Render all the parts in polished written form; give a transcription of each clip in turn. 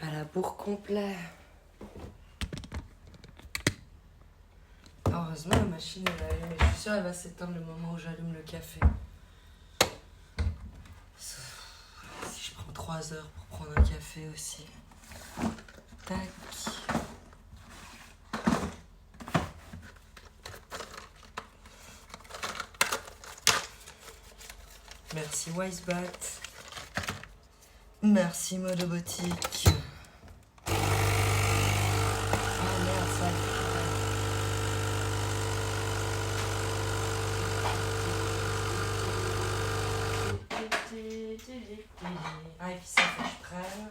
À la bourre complet. Heureusement, la machine elle est allumée. Je suis sûre qu'elle va s'éteindre le moment où j'allume le café. Si je prends 3 heures pour prendre un café aussi. Tac. Merci Wisebat. Merci Modobotique. Ah merde, ça. Ah, et puis ça, faut que je prenne.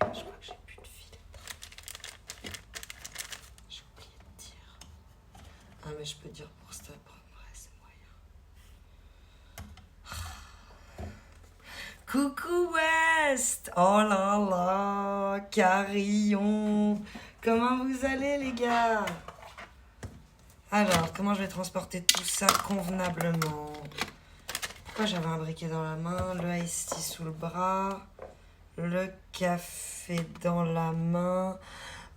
Je crois que j'ai plus de fil. J'ai oublié de dire. Ah, mais je peux dire pour stop. Ouais, c'est moyen. Coucou West! Oh là là! Carillon! Comment vous allez les gars? Alors, comment je vais transporter tout ça convenablement? Pourquoi j'avais un briquet dans la main, le iced tea sous le bras, le café dans la main.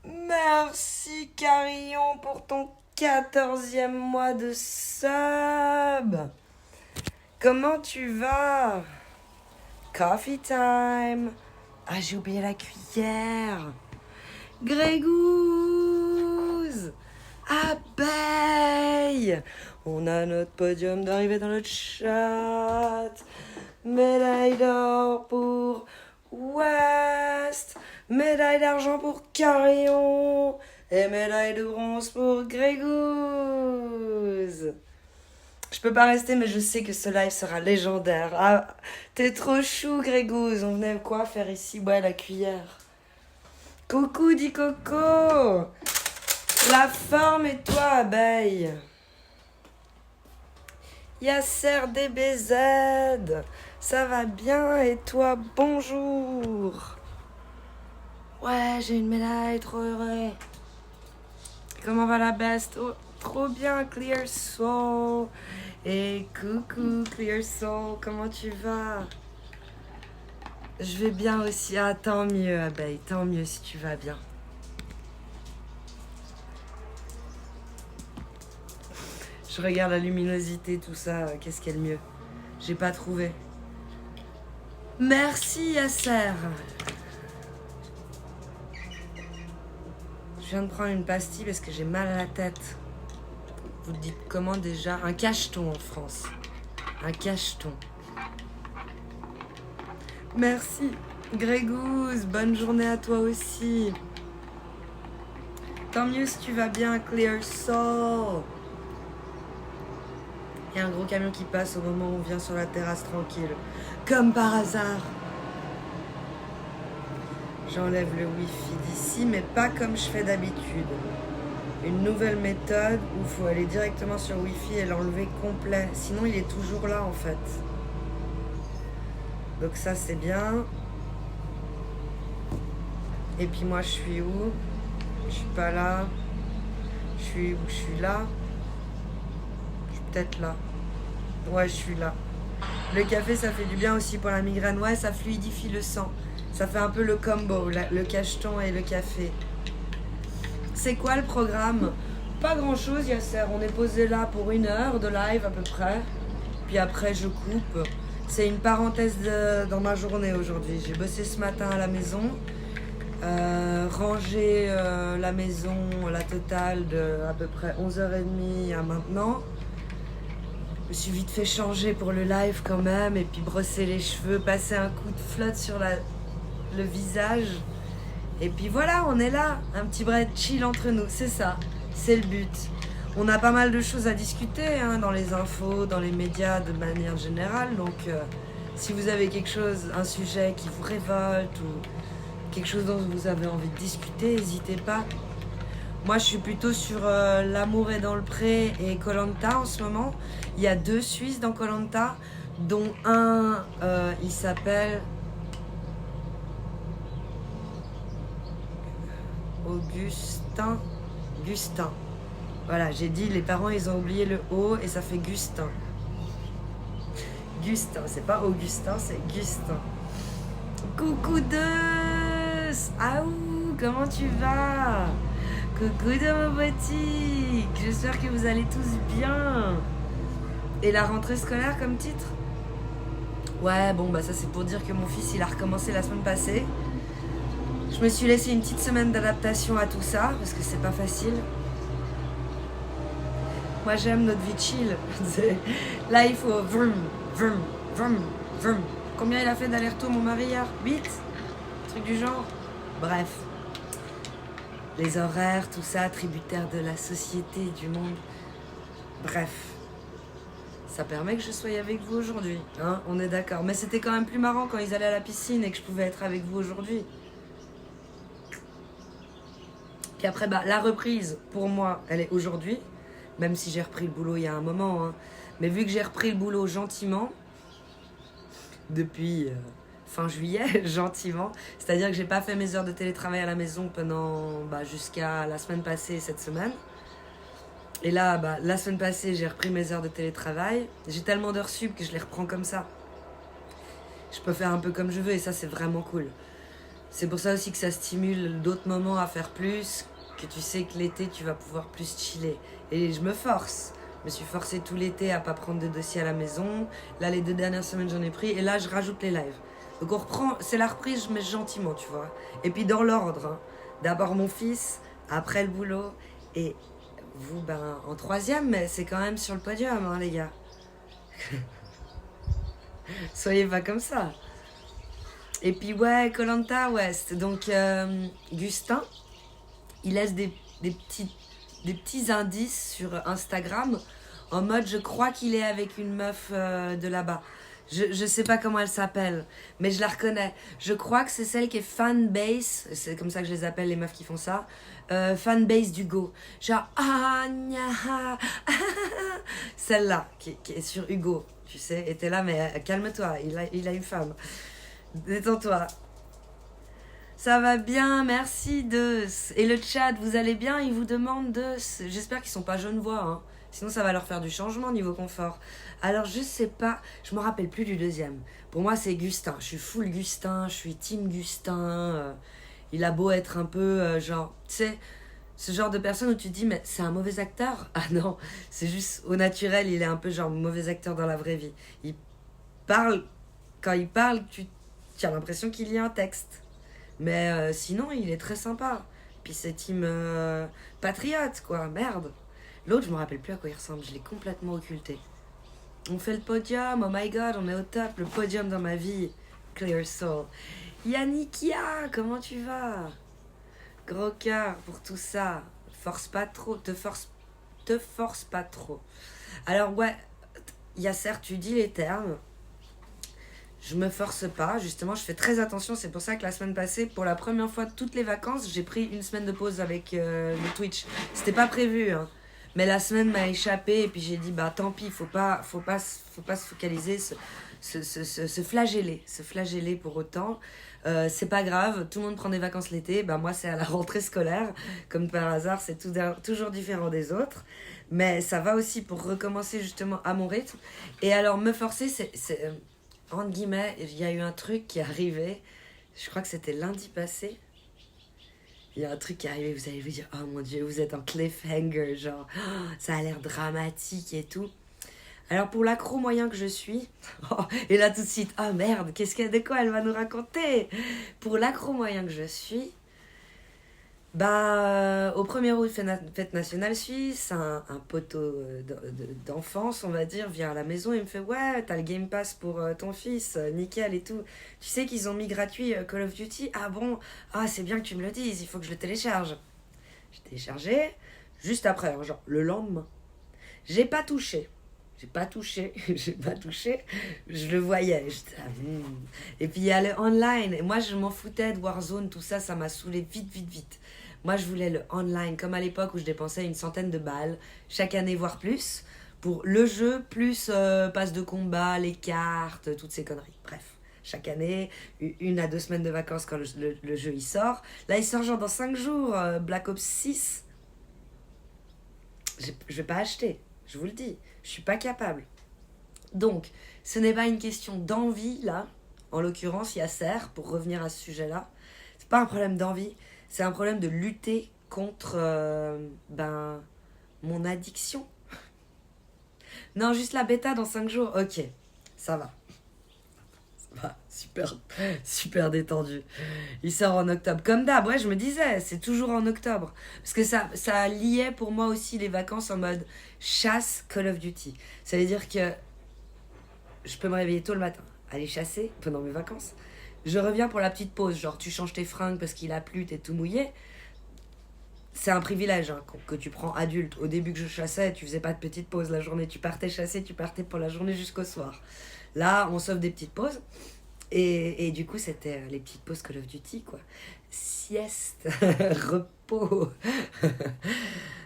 Merci Carillon pour ton 14e mois de sub. Comment tu vas? Coffee time. Ah, j'ai oublié la cuillère. Grégouze. Abeille. On a notre podium d'arrivée dans le chat. Médaille d'or pour West. Médaille d'argent pour Carillon. Et médaille de bronze pour Grégouze. Je peux pas rester, mais je sais que ce live sera légendaire. Ah, t'es trop chou, Grégouze. On venait quoi faire ici? Ouais, la cuillère. Coucou, dit Coco. La forme et toi, abeille. Yasser DBZ. Ça va bien et toi, bonjour. Ouais, j'ai une médaille, trop heureux. Comment va la best? Oh, trop bien, Clear Soul. Et coucou, Clear Soul, comment tu vas? Je vais bien aussi. Ah, tant mieux, abeille, tant mieux si tu vas bien. Je regarde la luminosité, tout ça, qu'est-ce qu'il y a de mieux? J'ai pas trouvé. Merci, Yasser. Je viens de prendre une pastille parce que j'ai mal à la tête. Vous dites comment déjà? Un cacheton en France. Un cacheton. Merci, Grégouze. Bonne journée à toi aussi. Tant mieux si tu vas bien, Clear Soul. Il y a un gros camion qui passe au moment où on vient sur la terrasse tranquille. Comme par hasard. J'enlève le wifi d'ici, mais pas comme je fais d'habitude. Une nouvelle méthode où il faut aller directement sur wifi et l'enlever complet. Sinon, il est toujours là en fait. Donc ça, c'est bien. Et puis moi, je suis où? Je suis pas là. Je suis où? Je suis là. Je suis peut-être là. Ouais, je suis là. Le café, ça fait du bien aussi pour la migraine. Ouais, ça fluidifie le sang. Ça fait un peu le combo, le cacheton et le café. C'est quoi le programme? Pas grand-chose, Yasser. On est posé là pour 1 heure de live à peu près. Puis après, je coupe. C'est une parenthèse dans ma journée aujourd'hui. J'ai bossé ce matin à la maison. Ranger la maison, la totale de à peu près 11h30 à maintenant. Je me suis vite fait changer pour le live quand même. Et puis brosser les cheveux, passer un coup de flotte sur le visage. Et puis voilà, on est là, un petit break chill entre nous, c'est ça, c'est le but. On a pas mal de choses à discuter hein, dans les infos, dans les médias de manière générale, donc si vous avez quelque chose, un sujet qui vous révolte ou quelque chose dont vous avez envie de discuter, n'hésitez pas. Moi je suis plutôt sur L'amour est dans le pré et Koh Lanta en ce moment. Il y a 2 Suisses dans Koh Lanta, dont un, il s'appelle... Gustin. Voilà, j'ai dit, les parents, ils ont oublié le O et ça fait Gustin. Gustin, c'est pas Augustin, c'est Gustin. Coucou Deus. Aouh, comment tu vas? Coucou de ma boutique. J'espère que vous allez tous bien. Et la rentrée scolaire comme titre? Ouais, bon, bah ça c'est pour dire que mon fils, il a recommencé la semaine passée. Je me suis laissé une petite semaine d'adaptation à tout ça, parce que c'est pas facile. Moi j'aime notre vie chill. Là il faut vroom, vroom, vroom, vroom. Combien il a fait d'aller-retour mon mari hier? 8? Truc du genre. Bref. Les horaires, tout ça, tributaire de la société, du monde. Bref. Ça permet que je sois avec vous aujourd'hui, hein, on est d'accord. Mais c'était quand même plus marrant quand ils allaient à la piscine et que je pouvais être avec vous aujourd'hui. Puis après, bah, la reprise, pour moi, elle est aujourd'hui. Même si j'ai repris le boulot il y a un moment. Hein. Mais vu que j'ai repris le boulot gentiment, depuis fin juillet, gentiment, c'est-à-dire que j'ai pas fait mes heures de télétravail à la maison pendant jusqu'à la semaine passée et cette semaine. Et là, la semaine passée, j'ai repris mes heures de télétravail. J'ai tellement d'heures sup que je les reprends comme ça. Je peux faire un peu comme je veux et ça, c'est vraiment cool. C'est pour ça aussi que ça stimule d'autres moments à faire plus, que tu sais que l'été, tu vas pouvoir plus chiller. Et je me force. Je me suis forcée tout l'été à pas prendre de dossier à la maison. Là, les 2 dernières semaines, j'en ai pris. Et là, je rajoute les lives. Donc on reprend, c'est la reprise, mais gentiment, tu vois. Et puis dans l'ordre. Hein. D'abord mon fils, après le boulot. Et vous, en 3e, mais c'est quand même sur le podium, hein, les gars. Soyez pas comme ça. Et puis ouais, koh West. Donc Gustin, il laisse des petits indices sur Instagram en mode je crois qu'il est avec une meuf de là-bas. Je sais pas comment elle s'appelle, mais je la reconnais. Je crois que c'est celle qui est fanbase, c'est comme ça que je les appelle les meufs qui font ça. Fanbase d'Hugo. Genre celle-là qui est sur Hugo, tu sais. Et t'es là, mais calme-toi, il a une femme. Détends-toi. Ça va bien, merci Deus. Et le chat, vous allez bien? Ils vous demandent Deus. J'espère qu'ils sont pas genevois, hein. Sinon ça va leur faire du changement niveau confort. Alors je sais pas, je me rappelle plus du deuxième. Pour moi c'est Gustin, je suis full Gustin, je suis team Gustin. Il a beau être un peu genre, tu sais, ce genre de personne où tu te dis mais c'est un mauvais acteur? Ah non, c'est juste au naturel, il est un peu genre mauvais acteur dans la vraie vie. Il parle, quand il parle, tu as l'impression qu'il lit un texte. Mais sinon, il est très sympa. Puis c'est team patriote, quoi. Merde. L'autre, je me rappelle plus à quoi il ressemble. Je l'ai complètement occulté. On fait le podium. Oh my god, on est au top. Le podium dans ma vie. Clear Soul. Yannikia, comment tu vas? Gros cœur pour tout ça. Force pas trop. Te force pas trop. Alors, ouais, Yasser, tu dis les termes. Je me force pas, justement, je fais très attention. C'est pour ça que la semaine passée, pour la première fois de toutes les vacances, j'ai pris une semaine de pause avec le Twitch. C'était pas prévu, hein. Mais la semaine m'a échappé et puis j'ai dit, tant pis, faut pas se focaliser, se flageller pour autant. C'est pas grave, tout le monde prend des vacances l'été. Moi, c'est à la rentrée scolaire. Comme par hasard, c'est toujours différent des autres. Mais ça va aussi pour recommencer justement à mon rythme. Et alors, me forcer, c'est entre guillemets, il y a eu un truc qui est arrivé, je crois que c'était lundi passé. Il y a un truc qui est arrivé, vous allez vous dire, oh mon dieu, vous êtes en cliffhanger, genre, oh, ça a l'air dramatique et tout. Alors pour l'accro moyen que je suis, et là tout de suite, oh merde, de quoi elle va nous raconter? Pour l'accro moyen que je suis, au 1er août, fête nationale suisse, un poteau d'enfance, on va dire, vient à la maison et me fait « Ouais, t'as le Game Pass pour ton fils, nickel et tout. Tu sais qu'ils ont mis gratuit Call of Duty? Ah bon? Ah, c'est bien que tu me le dises, il faut que je le télécharge. » J'ai téléchargé, juste après, hein, genre le lendemain. J'ai pas touché, je le voyais. Et puis il y a le online, et moi je m'en foutais de Warzone, tout ça, ça m'a saoulé vite. Moi, je voulais le online, comme à l'époque où je dépensais une centaine de balles, chaque année, voire plus, pour le jeu, plus passe de combat, les cartes, toutes ces conneries. Bref, chaque année, 1 à 2 semaines de vacances quand le jeu il sort. Là, il sort genre dans 5 jours, Black Ops 6. Je vais pas acheter, je vous le dis, je suis pas capable. Donc, ce n'est pas une question d'envie, là. En l'occurrence, Yasser, pour revenir à ce sujet-là, c'est pas un problème d'envie, c'est un problème de lutter contre mon addiction. Non, juste la bêta dans 5 jours. Ok, ça va. Ça va, super, super détendu. Il sort en octobre. Comme d'hab, ouais, je me disais, c'est toujours en octobre. Parce que ça liait pour moi aussi les vacances en mode chasse Call of Duty. Ça veut dire que je peux me réveiller tôt le matin, aller chasser pendant mes vacances. Je reviens pour la petite pause, genre tu changes tes fringues parce qu'il a plu, t'es tout mouillé. C'est un privilège hein, que tu prends adulte. Au début que je chassais, tu faisais pas de petite pause la journée. Tu partais chasser, tu partais pour la journée jusqu'au soir. Là, on s'offre des petites pauses. Et du coup, c'était les petites pauses Call of Duty, quoi. Sieste, repos.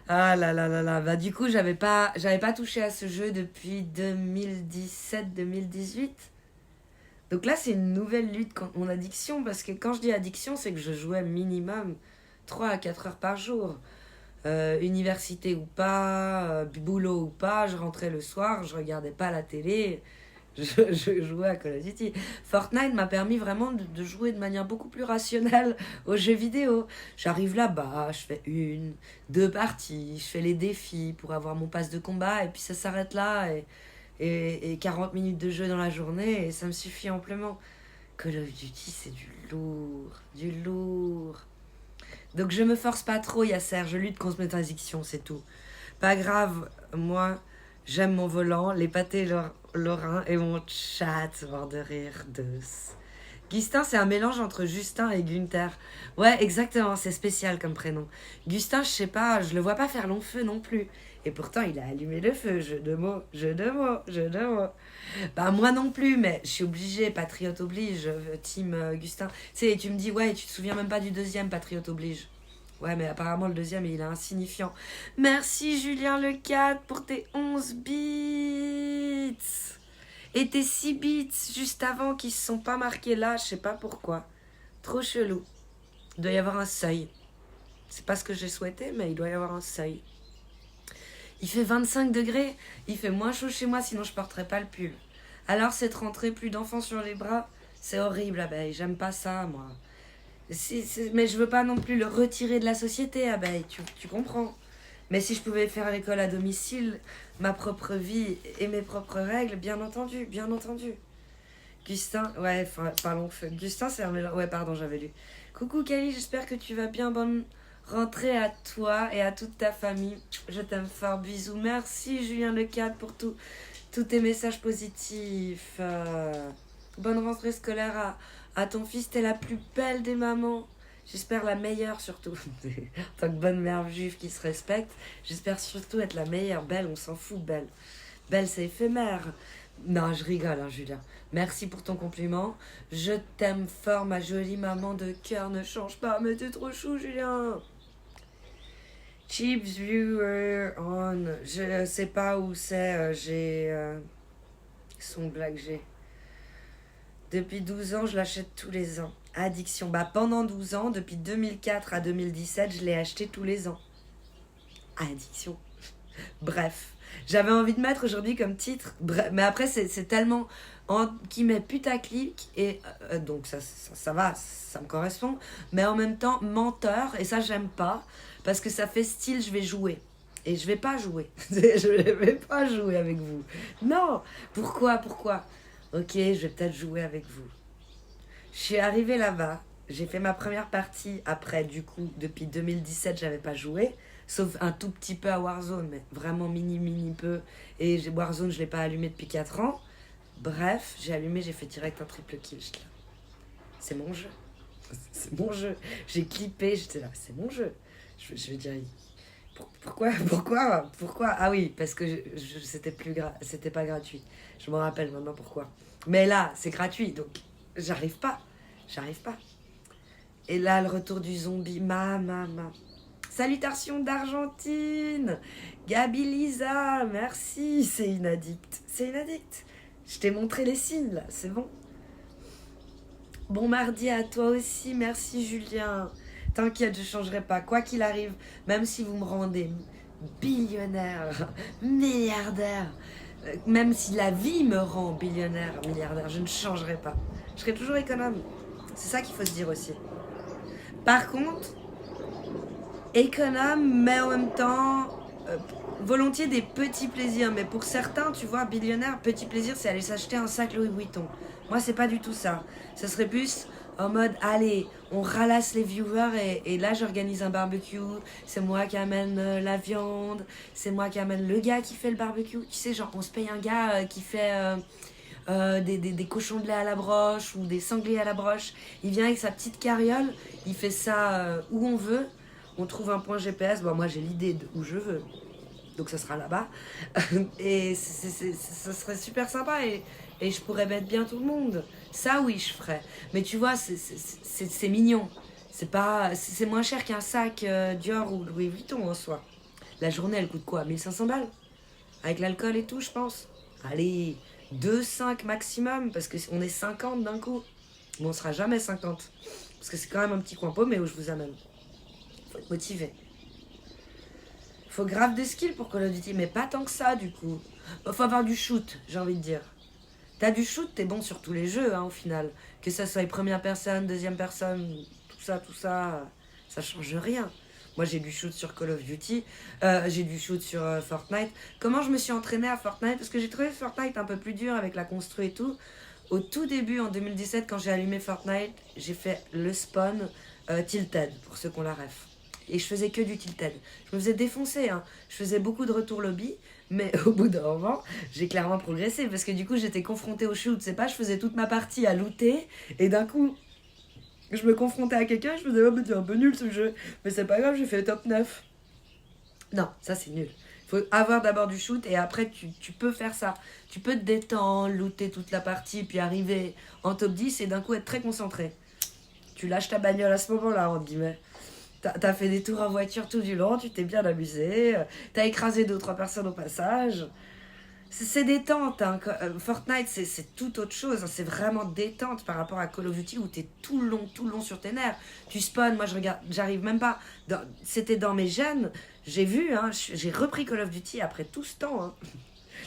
Ah là là là là. Bah, du coup, j'avais pas touché à ce jeu depuis 2017-2018. Donc là, c'est une nouvelle lutte contre mon addiction. Parce que quand je dis addiction, c'est que je jouais minimum 3 à 4 heures par jour. Université ou pas, boulot ou pas, je rentrais le soir, je regardais pas la télé, je jouais à Call of Duty. Fortnite m'a permis vraiment de jouer de manière beaucoup plus rationnelle aux jeux vidéo. J'arrive là-bas, je fais 1, 2 parties, je fais les défis pour avoir mon pass de combat et puis ça s'arrête là et 40 minutes de jeu dans la journée et ça me suffit amplement. Call of Duty, c'est du lourd, du lourd. Donc je me force pas trop, Yasser, je lutte contre mes addictions, c'est tout. Pas grave, moi, j'aime mon volant, les pâtés lorrains et mon chat mort de rire douce. Gustin, c'est un mélange entre Justin et Gunther. Ouais, exactement, c'est spécial comme prénom. Gustin, je sais pas, je le vois pas faire long feu non plus. Et pourtant, il a allumé le feu, jeu de mots, jeu de mots, jeu de mots. Bah, moi non plus, mais je suis obligée, Patriote oblige, team Gustin. Tu sais, tu me dis, ouais, tu te souviens même pas du deuxième, Patriote oblige. Ouais, mais apparemment, le deuxième, il est insignifiant. Merci, Julien Le 4 pour tes 11 bits. Et tes 6 bits juste avant qui se sont pas marqués là, je sais pas pourquoi. Trop chelou. Il doit y avoir un seuil. C'est pas ce que j'ai souhaité, mais il doit y avoir un seuil. Il fait 25 degrés. Il fait moins chaud chez moi, sinon je porterais pas le pull. Alors cette rentrée, plus d'enfants sur les bras, c'est horrible, abeille. J'aime pas ça, moi. Mais je veux pas non plus le retirer de la société, abeille. Tu comprends. Mais si je pouvais faire l'école à domicile, ma propre vie et mes propres règles, bien entendu, bien entendu. Gustin, ouais, parlons feu. Gustin, c'est un mélange. Ouais, pardon, j'avais lu. Coucou Kali, j'espère que tu vas bien. Bonne rentrée à toi et à toute ta famille. Je t'aime fort, bisous. Merci Julien Le 4 pour tous tes messages positifs. Bonne rentrée scolaire à ton fils, t'es la plus belle des mamans. J'espère la meilleure surtout. En tant que bonne mère juive qui se respecte, j'espère surtout être la meilleure. Belle, on s'en fout, belle. Belle, c'est éphémère. Non, je rigole, hein, Julien. Merci pour ton compliment. Je t'aime fort, ma jolie maman de cœur. Ne change pas, mais t'es trop chou, Julien. Chips Viewer on. Je sais pas où c'est. J'ai. Son blague, j'ai. Depuis 12 ans, je l'achète tous les ans. Addiction. Bah, pendant 12 ans, depuis 2004 à 2017, je l'ai acheté tous les ans. Addiction. Bref. J'avais envie de mettre aujourd'hui comme titre. Bref, mais après, c'est tellement. Qui met putaclic. Et donc, ça va, ça me correspond. Mais en même temps, menteur. Et ça, j'aime pas. Parce que ça fait style, je vais jouer. Et je vais pas jouer. Je vais pas jouer avec vous. Non. Pourquoi Ok, je vais peut-être jouer avec vous. Je suis arrivée là-bas. J'ai fait ma première partie. Après, du coup, depuis 2017, j'avais pas joué. Sauf un tout petit peu à Warzone. Mais vraiment mini peu. Et Warzone, je l'ai pas allumé depuis 4 ans. Bref, j'ai allumé, j'ai fait direct un triple kill. C'est mon jeu. C'est mon jeu. J'ai clippé, j'étais là. C'est mon jeu. Je veux dire... Pourquoi Ah oui, parce que c'était pas gratuit. Je me rappelle maintenant pourquoi. Mais là, c'est gratuit, donc j'arrive pas. Et là, le retour du zombie. Salutations d'Argentine. Gabi Lisa, merci. C'est une addict. Je t'ai montré les signes, là, c'est bon. Bon mardi à toi aussi, merci Julien. T'inquiète, je changerai pas. Quoi qu'il arrive, même si vous me rendez billionnaire, milliardaire. Même si la vie me rend billionnaire, milliardaire, je ne changerai pas. Je serai toujours économe. C'est ça qu'il faut se dire aussi. Par contre, économe, mais en même temps, volontiers des petits plaisirs. Mais pour certains, tu vois, billionnaire, petit plaisir, c'est aller s'acheter un sac Louis Vuitton. Moi, c'est pas du tout ça. Ça serait plus en mode, allez, on ralasse les viewers et là, j'organise un barbecue. C'est moi qui amène la viande. C'est moi qui amène le gars qui fait le barbecue. Tu sais, genre, on se paye un gars qui fait des cochons de lait à la broche ou des sangliers à la broche. Il vient avec sa petite carriole. Il fait ça où on veut. On trouve un point GPS. Bon, moi, j'ai l'idée de où je veux. Donc, ça sera là-bas. Et ça serait super sympa. Et je pourrais mettre bien tout le monde. Ça, oui, je ferais. Mais tu vois, c'est mignon. C'est moins cher qu'un sac Dior ou Louis Vuitton en soi. La journée, elle coûte quoi? 1500 balles? Avec l'alcool et tout, je pense. Allez, 2-5 maximum, parce qu'on est 50 d'un coup. Mais on sera jamais 50. Parce que c'est quand même un petit coin paumé où je vous amène. Faut être motivé. Faut grave des skills pour Call of Duty, mais pas tant que ça, du coup. Faut avoir du shoot, j'ai envie de dire. T'as du shoot, t'es bon sur tous les jeux, hein, au final. Que ça soit première personne, deuxième personne, tout ça, ça change rien. Moi, j'ai du shoot sur Call of Duty, j'ai du shoot sur Fortnite. Comment je me suis entraînée à Fortnite? Parce que j'ai trouvé Fortnite un peu plus dur avec la constru et tout. Au tout début, en 2017, quand j'ai allumé Fortnite, j'ai fait le spawn Tilted, pour ceux qui ont la ref. Et je faisais que du Tilted. Je me faisais défoncer, hein. Je faisais beaucoup de retours lobby. Mais au bout d'un moment, j'ai clairement progressé parce que du coup, j'étais confrontée au shoot. C'est pas, je faisais toute ma partie à looter et d'un coup, je me confrontais à quelqu'un et je faisais, oh, mais t'es un peu nul ce jeu. Mais c'est pas grave, j'ai fait le top 9. Non, ça c'est nul. Il faut avoir d'abord du shoot et après, tu peux faire ça. Tu peux te détendre, looter toute la partie, puis arriver en top 10 et d'un coup être très concentré. Tu lâches ta bagnole à ce moment-là, entre guillemets. T'as fait des tours en voiture tout du long, tu t'es bien amusé, t'as écrasé 2 ou 3 personnes au passage. C'est détente, hein. Fortnite c'est tout autre chose, hein. C'est vraiment détente par rapport à Call of Duty où t'es tout le long sur tes nerfs. Tu spawns, moi je regarde, j'arrive même pas. C'était dans mes gènes, j'ai vu, hein, j'ai repris Call of Duty après tout ce temps. Hein.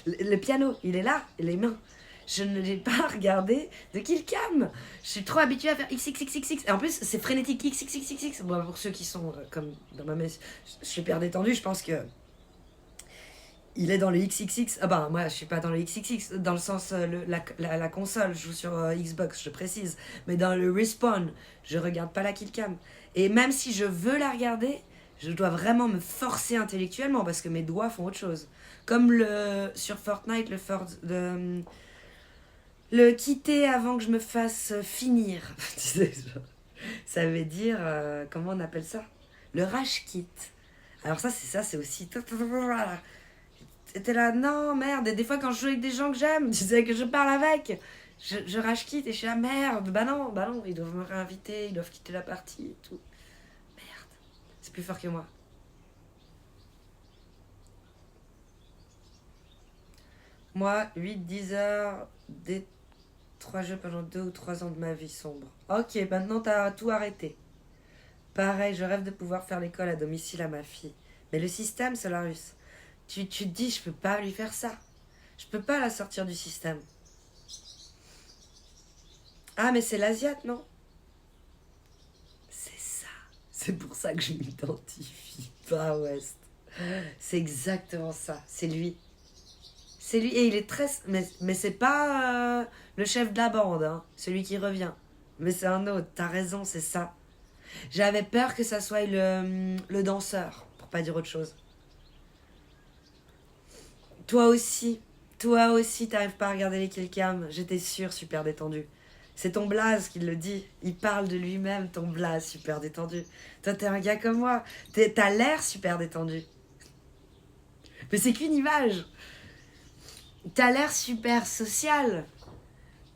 Le piano, il est là, les mains. Je ne l'ai pas regardé de killcam. Je suis trop habituée à faire XXXXX. Et en plus, c'est frénétique XXXXX. Bon, pour ceux qui sont comme dans ma messe, je suis hyper détendue. Je pense que il est dans le XXX. Ah bah, moi, je suis pas dans le XXX. Dans le sens, la console, je joue sur Xbox, je précise. Mais dans le respawn, je regarde pas la killcam. Et même si je veux la regarder, je dois vraiment me forcer intellectuellement parce que mes doigts font autre chose. Comme sur Fortnite, le quitter avant que je me fasse finir. Ça veut dire, comment on appelle ça? Le rage quit. Alors c'est aussi... T'es là, non, merde. Et des fois, quand je joue avec des gens que j'aime, tu sais, que je parle avec, je rage quitte et je suis là, merde. Bah non, ils doivent me réinviter, ils doivent quitter la partie et tout. Merde. C'est plus fort que moi. Moi, 8-10 heures, des 3 jeux pendant 2 ou 3 ans de ma vie sombre. Ok, maintenant t'as tout arrêté. Pareil, je rêve de pouvoir faire l'école à domicile à ma fille. Mais le système, Solarus, tu te dis, je peux pas lui faire ça. Je peux pas la sortir du système. Ah, mais c'est l'Asiate, non? C'est ça. C'est pour ça que je m'identifie pas, West. C'est exactement ça. C'est lui. C'est lui. Et il est très... Mais c'est pas le chef de la bande, hein. Celui qui revient. Mais c'est un autre. T'as raison, c'est ça. J'avais peur que ça soit le danseur, pour pas dire autre chose. Toi aussi, t'arrives pas à regarder les killcams. J'étais sûre, super détendu. C'est ton blaze qui le dit. Il parle de lui-même, ton blaze, super détendu. Toi, t'es un gars comme moi. T'as l'air super détendu. Mais c'est qu'une image. T'as l'air super social.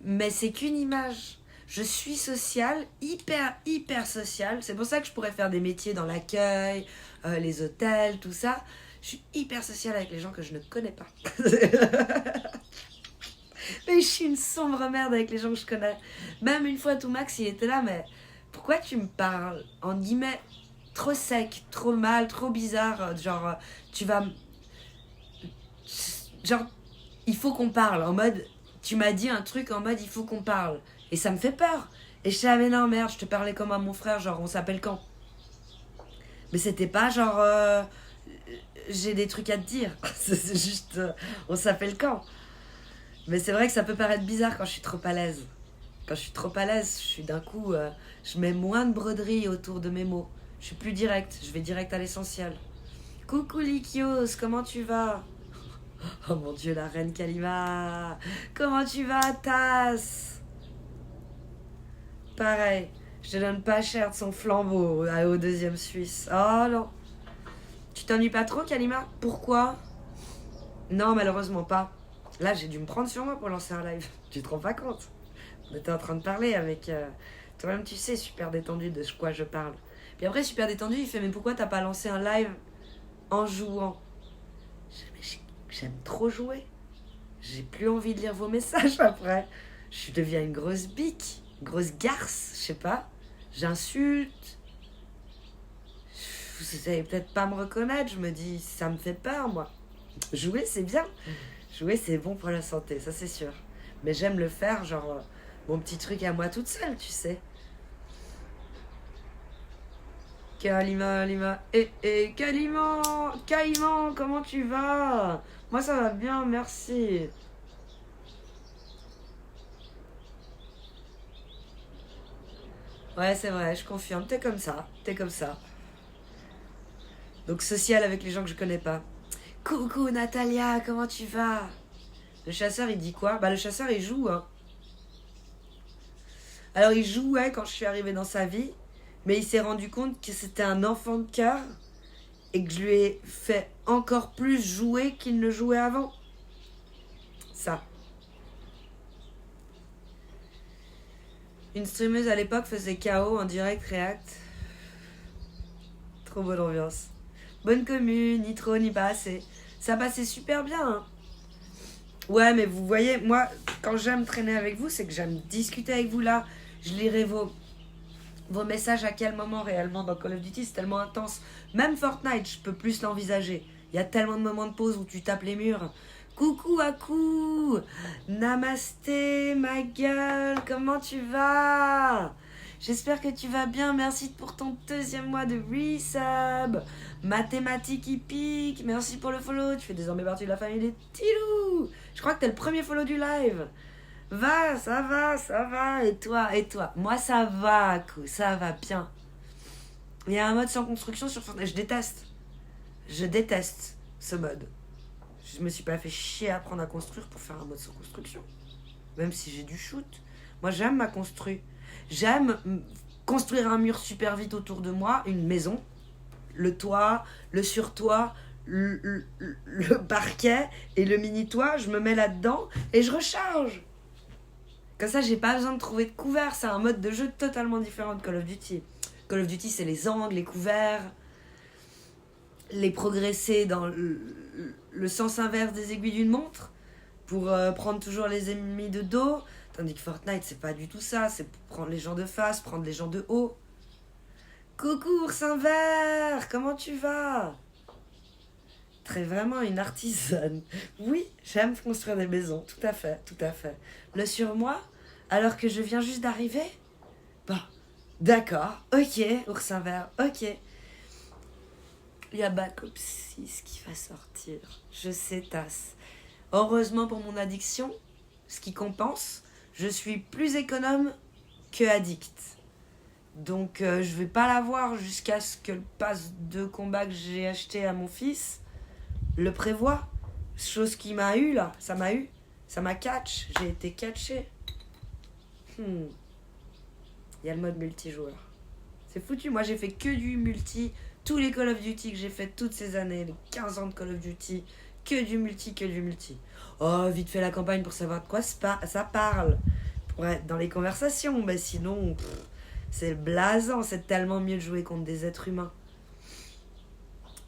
Mais c'est qu'une image. Je suis sociale, hyper sociale. C'est pour ça que je pourrais faire des métiers dans l'accueil, les hôtels, tout ça. Je suis hyper sociale avec les gens que je ne connais pas. Mais je suis une sombre merde avec les gens que je connais. Même une fois, tout Max, il était là, mais pourquoi tu me parles, en guillemets, trop sec, trop mal, trop bizarre. Genre, tu vas... Genre, il faut qu'on parle. En mode, tu m'as dit un truc en mode, il faut qu'on parle. Et ça me fait peur. Et je sais, ah mais non, merde, je te parlais comme à mon frère, genre, on s'appelle quand? Mais c'était pas genre, j'ai des trucs à te dire. C'est juste, on s'appelle quand? Mais c'est vrai que ça peut paraître bizarre quand je suis trop à l'aise. Quand je suis trop à l'aise, je suis d'un coup, je mets moins de broderie autour de mes mots. Je suis plus direct, je vais direct à l'essentiel. Coucou Likios, comment tu vas? Oh mon dieu, la reine Kalima. Comment tu vas, Tass? Pareil, je te donne pas cher de son flambeau au deuxième Suisse. Oh non. Tu t'ennuies pas trop, Kalima? Pourquoi? Non, malheureusement pas. Là, j'ai dû me prendre sur moi pour lancer un live. Tu te rends pas compte? On était en train de parler avec... toi-même, tu sais, super détendu de quoi je parle. Puis après, super détendu, il fait, mais pourquoi t'as pas lancé un live en jouant? J'aime trop jouer. J'ai plus envie de lire vos messages après. Je deviens une grosse bique, une grosse garce, je sais pas. J'insulte. Vous allez peut-être pas me reconnaître, je me dis, ça me fait peur, moi. Jouer, c'est bien. Jouer, c'est bon pour la santé, ça c'est sûr. Mais j'aime le faire, genre, mon petit truc à moi toute seule, tu sais. Kalima, Caïman, comment tu vas? Moi ça va bien, merci. Ouais, c'est vrai, je confirme, t'es comme ça, t'es comme ça. Donc social avec les gens que je connais pas. Coucou Natalia, comment tu vas? Le chasseur il dit quoi? Bah le chasseur il joue, hein. Alors il jouait quand je suis arrivée dans sa vie, mais il s'est rendu compte que c'était un enfant de cœur et que je lui ai fait encore plus jouer qu'il ne jouait avant. Ça. Une streameuse à l'époque faisait KO en direct React. Trop bonne ambiance. Bonne commune, ni trop ni pas assez. Ça passait super bien, hein. Ouais, mais vous voyez, moi, quand j'aime traîner avec vous, c'est que j'aime discuter avec vous là. Je lirai vos messages à quel moment réellement dans Call of Duty, c'est tellement intense. Même Fortnite, je peux plus l'envisager. Il y a tellement de moments de pause où tu tapes les murs. Coucou Aku, namasté ma gueule, comment tu vas? J'espère que tu vas bien, merci pour ton 2e mois de resub. Mathématiques hippiques, merci pour le follow, tu fais désormais partie de la famille des Tilou. Je crois que t'es le premier follow du live. Ça va, et toi? Moi ça va, Aku, ça va bien. Il y a un mode sans construction sur Fortnite, je déteste ce mode. Je me suis pas fait chier à apprendre à construire pour faire un mode sans construction. Même si j'ai du shoot. Moi, j'aime ma construire. J'aime construire un mur super vite autour de moi, une maison, le toit, le surtoit, le parquet et le mini-toit. Je me mets là-dedans et je recharge. Comme ça, j'ai pas besoin de trouver de couvert. C'est un mode de jeu totalement différent de Call of Duty. Call of Duty, c'est les angles, les couverts, les progresser dans le sens inverse des aiguilles d'une montre pour prendre toujours les ennemis de dos, tandis que Fortnite c'est pas du tout ça, c'est pour prendre les gens de face, prendre les gens de haut. Coucou oursin vert, comment tu vas? Très vraiment une artisane. Oui, j'aime construire des maisons, tout à fait. Le surmoi, alors que je viens juste d'arriver? Bon, d'accord, ok, oursin vert, ok. Il y a Black Ops 6 qui va sortir. Je sais, Tass. Heureusement pour mon addiction, ce qui compense, je suis plus économe que addict. Donc je vais pas l'avoir jusqu'à ce que le pass de combat que j'ai acheté à mon fils le prévoit. Chose qui m'a eu là, ça m'a catch, j'ai été catché. Il y a le mode multijoueur. C'est foutu, moi j'ai fait que du multi. Tous les Call of Duty que j'ai fait toutes ces années, les 15 ans de Call of Duty, que du multi. Oh, vite fait la campagne pour savoir de quoi ça parle. Pour être dans les conversations, mais sinon, c'est blasant, c'est tellement mieux de jouer contre des êtres humains.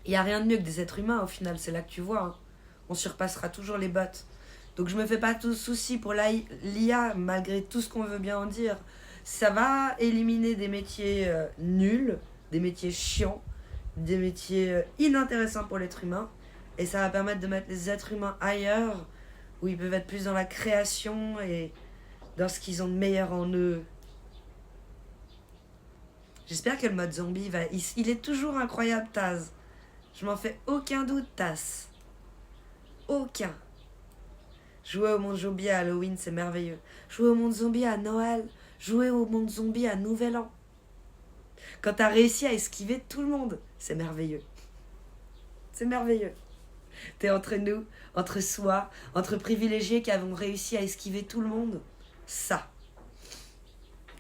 Il n'y a rien de mieux que des êtres humains au final, c'est là que tu vois. Hein. On surpassera toujours les bots. Donc je me fais pas tout souci pour l'IA, malgré tout ce qu'on veut bien en dire. Ça va éliminer des métiers nuls, des métiers chiants, des métiers inintéressants pour l'être humain. Et ça va permettre de mettre les êtres humains ailleurs, où ils peuvent être plus dans la création et dans ce qu'ils ont de meilleur en eux. J'espère que le mode zombie va... Il est toujours incroyable, Taz. Je m'en fais aucun doute, Taz. Aucun. Jouer au monde zombie à Halloween, c'est merveilleux. Jouer au monde zombie à Noël. Jouer au monde zombie à Nouvel An. Quand t'as réussi à esquiver tout le monde, c'est merveilleux. C'est merveilleux. T'es entre nous, entre soi, entre privilégiés qui avons réussi à esquiver tout le monde. Ça,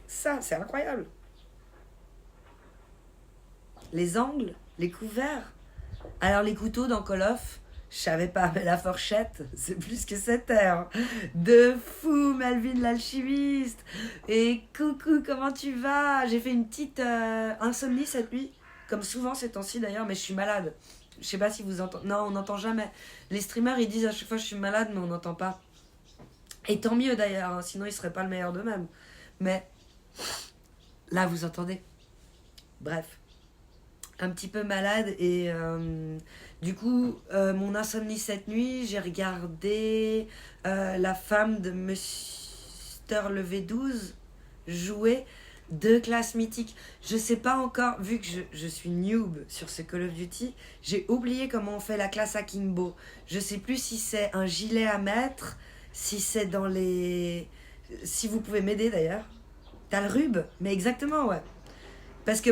c'est incroyable. Les angles, les couverts. Alors les couteaux dans Call of, je savais pas, mais la fourchette, c'est plus que 7 heures. De fou, Melvin l'alchimiste. Et coucou, comment tu vas? J'ai fait une petite insomnie cette nuit, comme souvent ces temps-ci d'ailleurs, mais je suis malade. Je sais pas si vous entendez. Non, on n'entend jamais. Les streamers, ils disent à chaque fois je suis malade, mais on n'entend pas. Et tant mieux d'ailleurs, hein, sinon ils seraient pas le meilleur d'eux-mêmes. Mais là, vous entendez. Bref. Un petit peu malade et du coup mon insomnie cette nuit, j'ai regardé la femme de Mr. Levé 12 jouer 2 classes mythiques. Je sais pas encore, vu que je suis noob sur ce Call of Duty, j'ai oublié comment on fait la classe Akimbo. Je sais plus si c'est un gilet à mettre, si c'est dans les... Si vous pouvez m'aider d'ailleurs. T'as le rub? Mais exactement, ouais. Parce que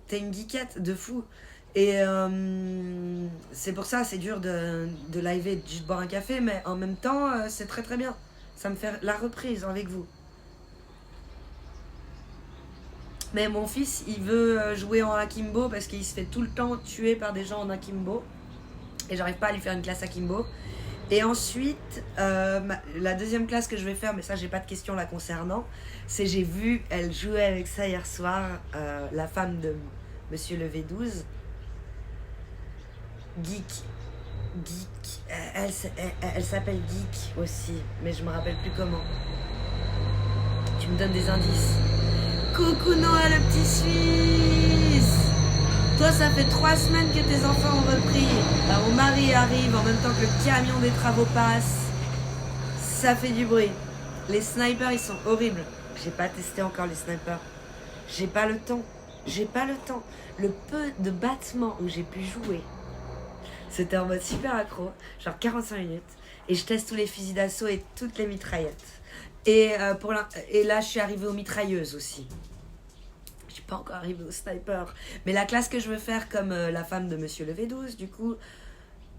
t'es une geekette de fou. Et c'est pour ça, c'est dur de liver, de juste boire un café, mais en même temps, c'est très très bien. Ça me fait la reprise avec vous. Mais mon fils, il veut jouer en Akimbo parce qu'il se fait tout le temps tuer par des gens en Akimbo. Et j'arrive pas à lui faire une classe Akimbo. Et ensuite, la deuxième classe que je vais faire, mais ça j'ai pas de questions la concernant, c'est j'ai vu, elle jouait avec ça hier soir, la femme de Monsieur le V12. Geek. Elle s'appelle Geek aussi, mais je me rappelle plus comment. Tu me donnes des indices. Coucou Noah le petit Suisse. Toi, ça fait 3 semaines que tes enfants ont repris. Bah, mon mari arrive en même temps que le camion des travaux passe. Ça fait du bruit. Les snipers, ils sont horribles. J'ai pas testé encore les snipers. J'ai pas le temps. Le peu de battements où j'ai pu jouer, c'était en mode super accro, genre 45 minutes. Et je teste tous les fusils d'assaut et toutes les mitraillettes. Et là, je suis arrivée aux mitrailleuses aussi. Je suis pas encore arrivée au sniper. Mais la classe que je veux faire comme la femme de Monsieur le V12, du coup,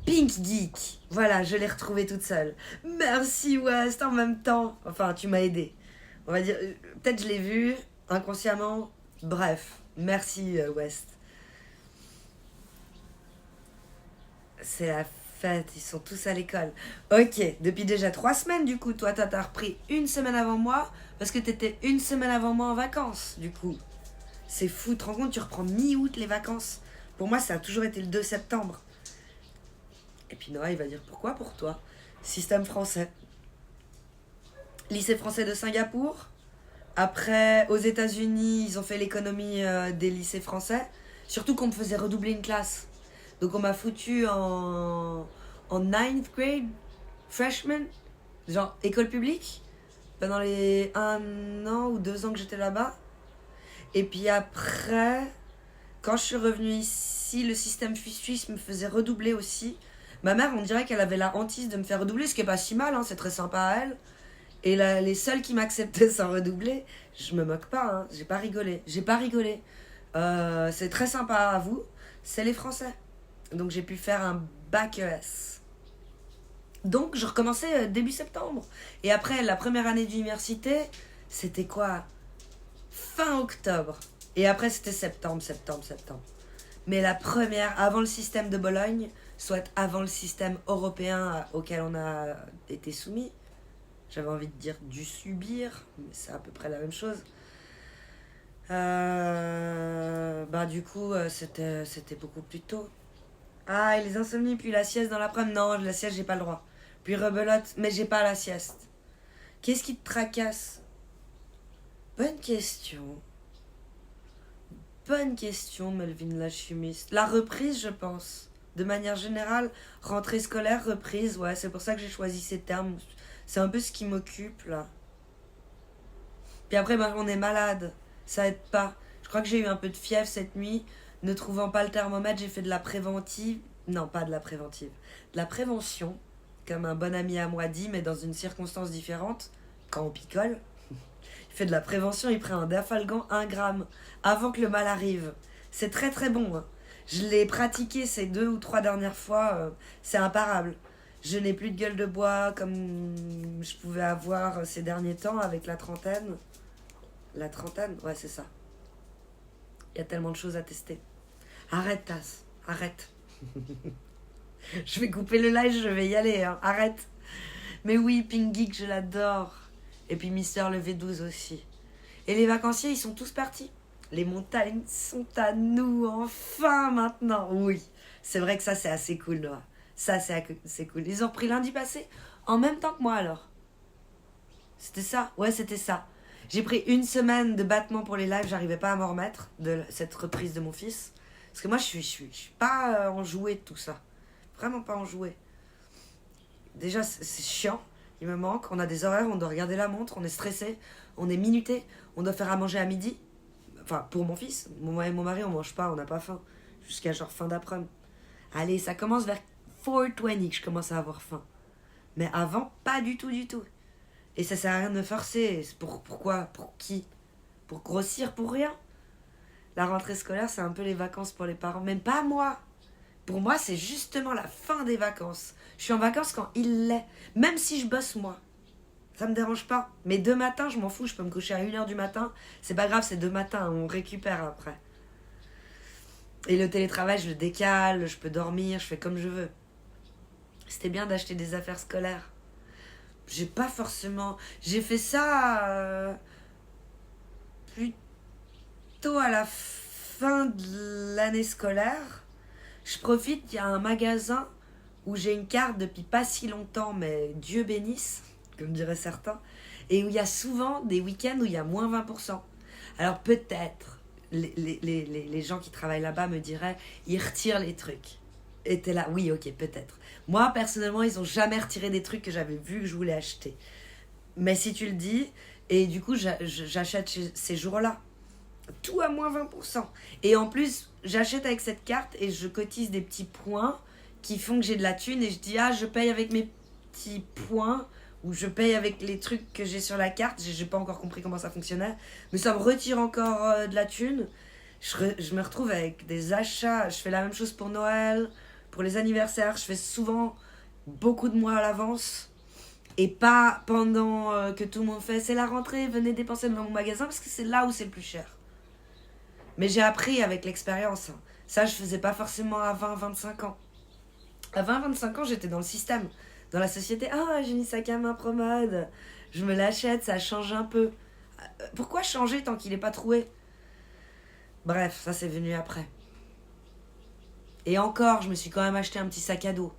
Pink Geek. Voilà, je l'ai retrouvée toute seule. Merci West, en même temps. Enfin, tu m'as aidé. On va dire, peut-être je l'ai vue inconsciemment. Bref, merci West. C'est la fête, ils sont tous à l'école. Ok, depuis déjà 3 semaines du coup. Toi, t'as repris 1 semaine avant moi parce que t'étais 1 semaine avant moi en vacances du coup. C'est fou, tu te rends compte, tu reprends mi-août les vacances. Pour moi, ça a toujours été le 2 septembre. Et puis Noah, il va dire pourquoi pour toi? Système français. Lycée français de Singapour. Après, aux États-Unis, ils ont fait l'économie des lycées français. Surtout qu'on me faisait redoubler une classe. Donc on m'a foutu en 9th grade, freshman, genre école publique, pendant les 1 an ou 2 ans que j'étais là-bas. Et puis après, quand je suis revenue ici, le système suisse me faisait redoubler aussi. Ma mère, on dirait qu'elle avait la hantise de me faire redoubler, ce qui est pas si mal, hein, c'est très sympa à elle. Et les seuls qui m'acceptaient sans redoubler, je me moque pas, hein, j'ai pas rigolé. C'est très sympa à vous, c'est les Français. Donc j'ai pu faire un bac ES. Donc je recommençais début septembre. Et après, la première année d'université, c'était quoi? Fin octobre. Et après, c'était septembre. Mais la première, avant le système de Bologne, soit avant le système européen auquel on a été soumis. J'avais envie de dire dû subir, mais c'est à peu près la même chose. Du coup, c'était beaucoup plus tôt. Ah, et les insomnies, puis la sieste dans l'après-midi. Non, la sieste, j'ai pas le droit. Puis rebelote, mais j'ai pas la sieste. Qu'est-ce qui te tracasse? Bonne question. bonne question, Melvin l'alchimiste. La reprise, je pense. De manière générale, rentrée scolaire, reprise, ouais, c'est pour ça que j'ai choisi ces termes. C'est un peu ce qui m'occupe, là. Puis après, bah, on est malade. Ça aide pas. Je crois que j'ai eu un peu de fièvre cette nuit. Ne trouvant pas le thermomètre, j'ai fait de la préventive. Non, pas de la préventive. De la prévention, comme un bon ami à moi dit, mais dans une circonstance différente. Quand on picole, il fait de la prévention, il prend un Dafalgan 1 gramme avant que le mal arrive. C'est très très bon. Hein. Je l'ai pratiqué ces 2 ou 3 dernières fois. C'est imparable. Je n'ai plus de gueule de bois comme je pouvais avoir ces derniers temps avec la trentaine. La trentaine, ouais, c'est ça. Il y a tellement de choses à tester. Arrête, Tass. Arrête. Je vais couper le live, je vais y aller. Hein. Arrête. Mais oui, Pink Geek, je l'adore. Et puis Mister le V12 aussi. Et les vacanciers, ils sont tous partis. Les montagnes sont à nous, enfin, maintenant. Oui, c'est vrai que ça, c'est assez cool, Noah. Ça, c'est cool. Ils ont repris lundi passé, en même temps que moi, alors. C'était ça? Ouais, c'était ça. J'ai pris 1 semaine de battement pour les lives, j'arrivais pas à m'en remettre de cette reprise de mon fils. Parce que moi, je suis pas enjouée de tout ça. Vraiment pas enjouée. Déjà, c'est chiant. Il me manque. On a des horaires, on doit regarder la montre, on est stressé, on est minuté, on doit faire à manger à midi. Enfin, pour mon fils. Moi et mon mari, on mange pas, on n'a pas faim. Jusqu'à genre fin d'après-midi. Allez, ça commence vers 4:20 que je commence à avoir faim. Mais avant, pas du tout, du tout. Et ça sert à rien de me forcer. Pourquoi? Pour qui? Pour grossir? Pour rien? La rentrée scolaire, c'est un peu les vacances pour les parents. Même pas moi. Pour moi, c'est justement la fin des vacances. Je suis en vacances quand il l'est. Même si je bosse, moi. Ça me dérange pas. Mais 2 matins, je m'en fous. Je peux me coucher à 1h du matin. C'est pas grave, c'est 2 matins. On récupère après. Et le télétravail, je le décale. Je peux dormir. Je fais comme je veux. C'était bien d'acheter des affaires scolaires. J'ai pas forcément... J'ai fait ça plutôt à la fin de l'année scolaire. Je profite, il y a un magasin où j'ai une carte depuis pas si longtemps, mais Dieu bénisse, comme diraient certains, et où il y a souvent des week-ends où il y a moins 20%. Alors peut-être, les gens qui travaillent là-bas me diraient, ils retirent les trucs. Et t'es là, oui, ok, peut-être. Moi, personnellement, ils ont jamais retiré des trucs que j'avais vu que je voulais acheter. Mais si tu le dis, et du coup, j'achète ces jours-là. Tout à moins 20%. Et en plus, j'achète avec cette carte et je cotise des petits points qui font que j'ai de la thune. Et je dis, ah, je paye avec mes petits points ou je paye avec les trucs que j'ai sur la carte. J'ai pas encore compris comment ça fonctionnait. Mais ça me retire encore de la thune. Je me retrouve avec des achats. Je fais la même chose pour Noël. Pour les anniversaires, je fais souvent beaucoup de mois à l'avance et pas pendant que tout le monde fait c'est la rentrée, venez dépenser dans mon magasin parce que c'est là où c'est le plus cher. Mais j'ai appris avec l'expérience. Hein. Ça, je faisais pas forcément à 20-25 ans. À 20-25 ans, j'étais dans le système, dans la société. Ah, j'ai mis sac à main Promode, je me l'achète, ça change un peu. Pourquoi changer tant qu'il est pas troué? Bref, ça c'est venu après. Et encore, je me suis quand même acheté un petit sac à dos.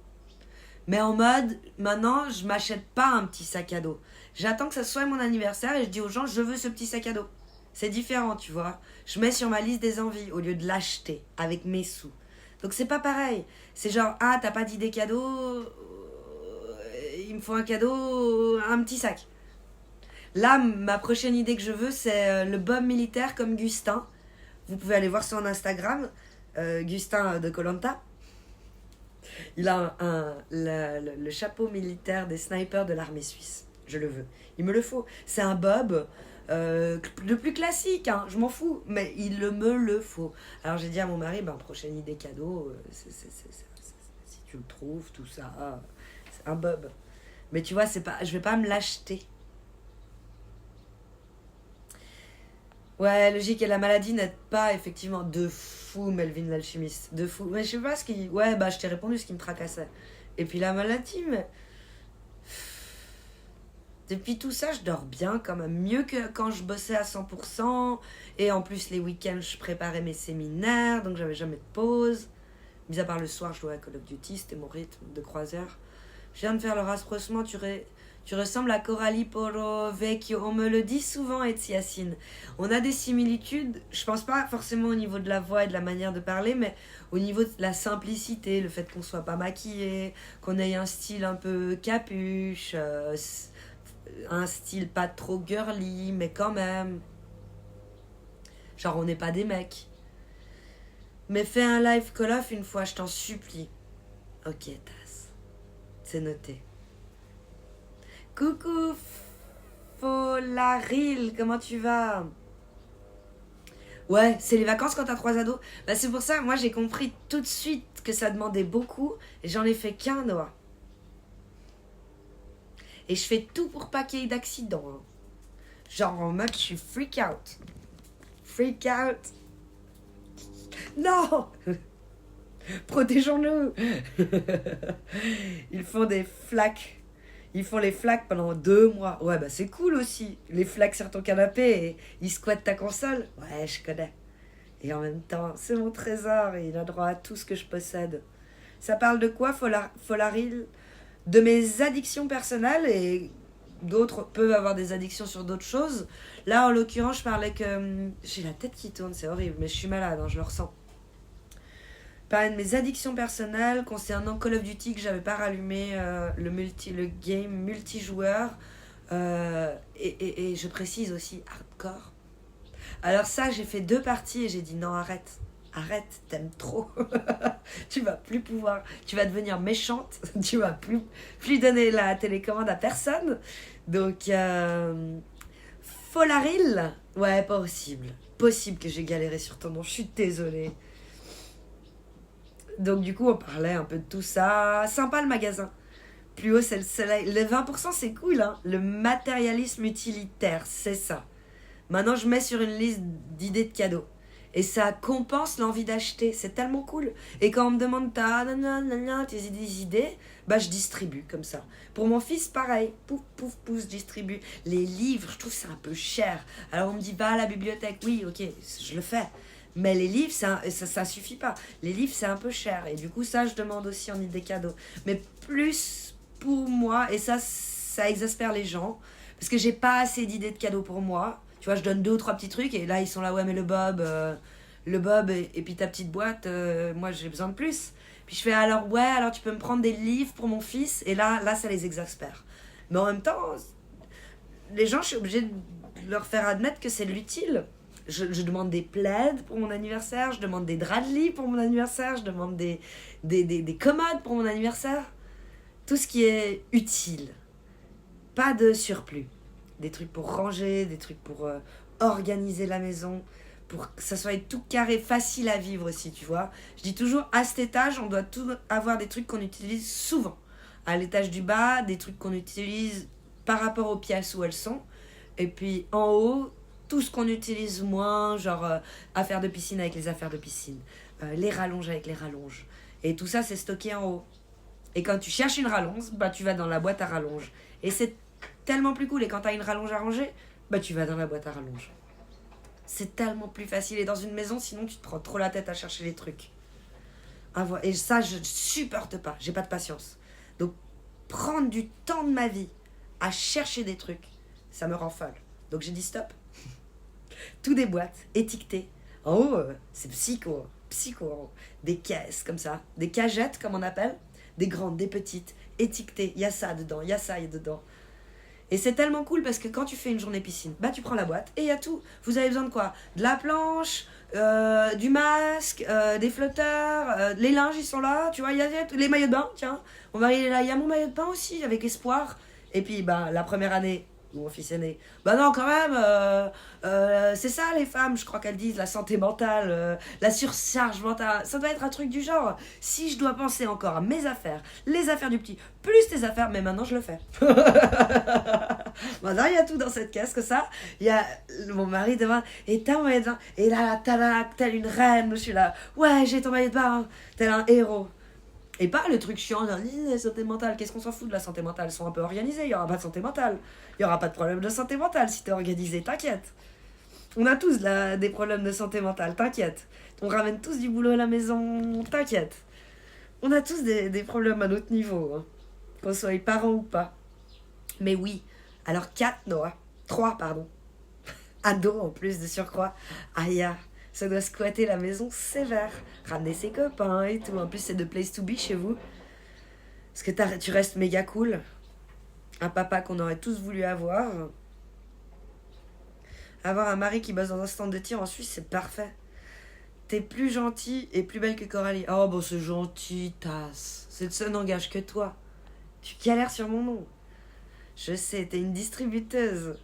Mais en mode, maintenant, je m'achète pas un petit sac à dos. J'attends que ça soit mon anniversaire et je dis aux gens, je veux ce petit sac à dos. C'est différent, tu vois. Je mets sur ma liste des envies au lieu de l'acheter avec mes sous. Donc c'est pas pareil. C'est genre, ah, t'as pas d'idée cadeau, il me faut un cadeau, un petit sac. Là, ma prochaine idée que je veux, c'est le bob militaire comme Gustin. Vous pouvez aller voir sur Instagram. Gustin de Koh-Lanta. Il a le chapeau militaire des snipers de l'armée suisse. Je le veux. Il me le faut. C'est un bob le plus classique, hein, je m'en fous, mais me le faut. Alors j'ai dit à mon mari, prochaine idée cadeau, si tu le trouves, tout ça, c'est un bob. Mais tu vois, je vais pas me l'acheter. Ouais, logique, et la maladie n'aide pas, effectivement, de fou, Melvin l'alchimiste, de fou. Mais je sais pas ce qui... Ouais, je t'ai répondu ce qui me tracassait. Et puis la maladie, mais... Depuis tout ça, je dors bien, quand même, mieux que quand je bossais à 100%. Et en plus, les week-ends, je préparais mes séminaires, donc j'avais jamais de pause. Mis à part le soir, je jouais à Call of Duty, c'était mon rythme de croisière. Je viens de faire le rapprochement, tu ressembles à Coralie Poro Vecchio. On me le dit souvent, Yacine. On a des similitudes, je pense pas forcément au niveau de la voix et de la manière de parler, mais au niveau de la simplicité, le fait qu'on soit pas maquillé, qu'on ait un style un peu capuche, un style pas trop girly, mais quand même. Genre, on n'est pas des mecs. Mais fais un live Call of une fois, je t'en supplie. Ok, Tass. C'est noté. Coucou, Folaril, comment tu vas? Ouais, c'est les vacances quand t'as 3 ados. Bah, c'est pour ça, moi, j'ai compris tout de suite que ça demandait beaucoup. Et j'en ai fait qu'un, Noah. Et je fais tout pour pas qu'il y ait d'accident. Hein. Genre, en mode, je suis freak out. Freak out. Non. Protégeons-nous. Ils font des flaques. Ils font les flaques pendant 2 mois. Ouais, bah c'est cool aussi. Les flaques sur ton canapé et ils squattent ta console. Ouais, je connais. Et en même temps, c'est mon trésor et il a droit à tout ce que je possède. Ça parle de quoi, Folaril? De mes addictions personnelles et d'autres peuvent avoir des addictions sur d'autres choses. Là, en l'occurrence, je parlais que... J'ai la tête qui tourne, c'est horrible, mais je suis malade, hein, je le ressens. Parler de mes addictions personnelles concernant Call of Duty que j'avais pas rallumé le game multijoueur et je précise aussi hardcore. Alors ça, j'ai fait 2 parties et j'ai dit non, arrête, t'aimes trop. Tu vas plus pouvoir, tu vas devenir méchante, tu vas plus donner la télécommande à personne. Donc Folaril, ouais, possible que j'ai galéré sur ton nom, je suis désolée. Donc du coup, on parlait un peu de tout ça. Sympa le magasin. Plus haut, c'est le soleil. Les 20%, c'est cool, hein. Le matérialisme utilitaire, c'est ça. Maintenant, je mets sur une liste d'idées de cadeaux. Et ça compense l'envie d'acheter. C'est tellement cool. Et quand on me demande tes idées, bah je distribue comme ça. Pour mon fils, pareil. Pouf, pouf, pouf, je distribue. Les livres, je trouve ça un peu cher. Alors on me dit, va à la bibliothèque. Oui, ok, je le fais. Mais les livres, ça suffit pas. Les livres, c'est un peu cher. Et du coup, ça, je demande aussi en idée cadeau. Mais plus pour moi, et ça exaspère les gens, parce que j'ai pas assez d'idées de cadeaux pour moi. Tu vois, je donne 2 ou 3 petits trucs, et là, ils sont là, ouais, mais le Bob, et puis ta petite boîte, moi, j'ai besoin de plus. Puis je fais, alors, ouais, alors tu peux me prendre des livres pour mon fils, et là, ça les exaspère. Mais en même temps, les gens, je suis obligée de leur faire admettre que c'est de l'utile. Je demande des plaids pour mon anniversaire, je demande des draps de lit pour mon anniversaire, je demande des commodes pour mon anniversaire. Tout ce qui est utile. Pas de surplus. Des trucs pour ranger, des trucs pour organiser la maison, pour que ça soit tout carré, facile à vivre aussi, tu vois. Je dis toujours, à cet étage, on doit tout avoir des trucs qu'on utilise souvent. À l'étage du bas, des trucs qu'on utilise par rapport aux pièces où elles sont. Et puis en haut, tout ce qu'on utilise moins, genre affaires de piscine avec les affaires de piscine, les rallonges avec les rallonges. Et tout ça, c'est stocké en haut. Et quand tu cherches une rallonge, bah tu vas dans la boîte à rallonge. Et c'est tellement plus cool. Et quand tu as une rallonge à ranger, bah tu vas dans la boîte à rallonge. C'est tellement plus facile. Et dans une maison, sinon tu te prends trop la tête à chercher les trucs. Et ça, je supporte pas. J'ai pas de patience. Donc, prendre du temps de ma vie à chercher des trucs, ça me rend folle. Donc j'ai dit stop. Tout des boîtes étiquetées. En haut, c'est psycho. Des caisses comme ça. Des cagettes, comme on appelle. Des grandes, des petites, étiquetées. Il y a ça dedans, il y a ça dedans. Et c'est tellement cool parce que quand tu fais une journée piscine, bah tu prends la boîte et il y a tout. Vous avez besoin de quoi? De la planche, du masque, des flotteurs, les linges ils sont là, tu vois, il y a les maillots de bain, tiens. Mon mari il est là, il y a mon maillot de bain aussi avec espoir. Et puis bah la première année où mon fils est né, bah non quand même, c'est ça les femmes, je crois qu'elles disent, la santé mentale, la surcharge mentale, ça doit être un truc du genre. Si je dois penser encore à mes affaires, les affaires du petit, plus tes affaires, mais maintenant je le fais. Maintenant il y a tout dans cette caisse que ça, il y a mon mari devant, et t'as mon maillot de bain, et là telle une reine, je suis là, ouais j'ai ton maillot de bain, tel un héros. Et pas le truc chiant, la santé mentale. Qu'est-ce qu'on s'en fout de la santé mentale? Ils sont un peu organisés, il n'y aura pas de santé mentale. Il n'y aura pas de problème de santé mentale si t'es organisé, t'inquiète. On a tous des problèmes de santé mentale, t'inquiète. On ramène tous du boulot à la maison, t'inquiète. On a tous des problèmes à notre niveau. Hein. qu'on soit parents ou pas. Mais oui, alors 4 Noah, 3 pardon, ados en plus de surcroît, Aya, ça doit squatter la maison sévère, ramener ses copains et tout. En plus c'est de place to be chez vous, parce que tu restes méga cool, un papa qu'on aurait tous voulu avoir. Avoir un mari qui bosse dans un stand de tir en Suisse, c'est parfait. T'es plus gentille et plus belle que Coralie. Oh bon, c'est gentil, tasse. Ça n'engage que toi. Tu galères sur mon nom. Je sais, t'es une distributeuse.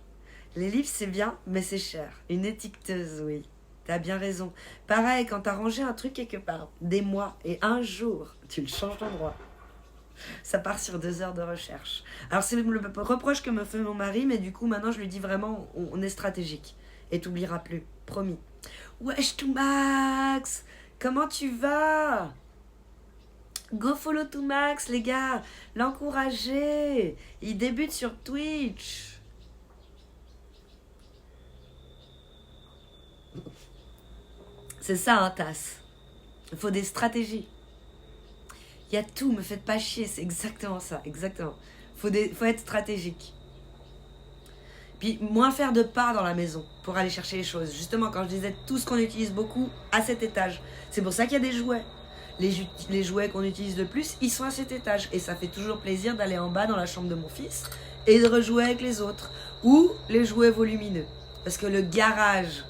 Les livres, c'est bien, mais c'est cher. Une étiqueteuse, oui. T'as bien raison. Pareil, quand t'as rangé un truc quelque part, des mois et un jour, tu le changes d'endroit. Ça part sur 2 heures de recherche. Alors c'est le reproche que me fait mon mari, mais du coup maintenant je lui dis vraiment, on est stratégique. Et t'oublieras plus, promis. Wesh to Max, comment tu vas? Go follow to Max les gars, l'encourager. Il débute sur Twitch. C'est ça un tasse. Il faut des stratégies. Il y a tout, me faites pas chier, c'est exactement ça, exactement. Faut être stratégique. Puis moins faire de pas dans la maison pour aller chercher les choses. Justement, quand je disais tout ce qu'on utilise beaucoup à cet étage, c'est pour ça qu'il y a des jouets. Les jouets qu'on utilise le plus, ils sont à cet étage. Et ça fait toujours plaisir d'aller en bas dans la chambre de mon fils et de rejouer avec les autres. Ou les jouets volumineux. Parce que le garage,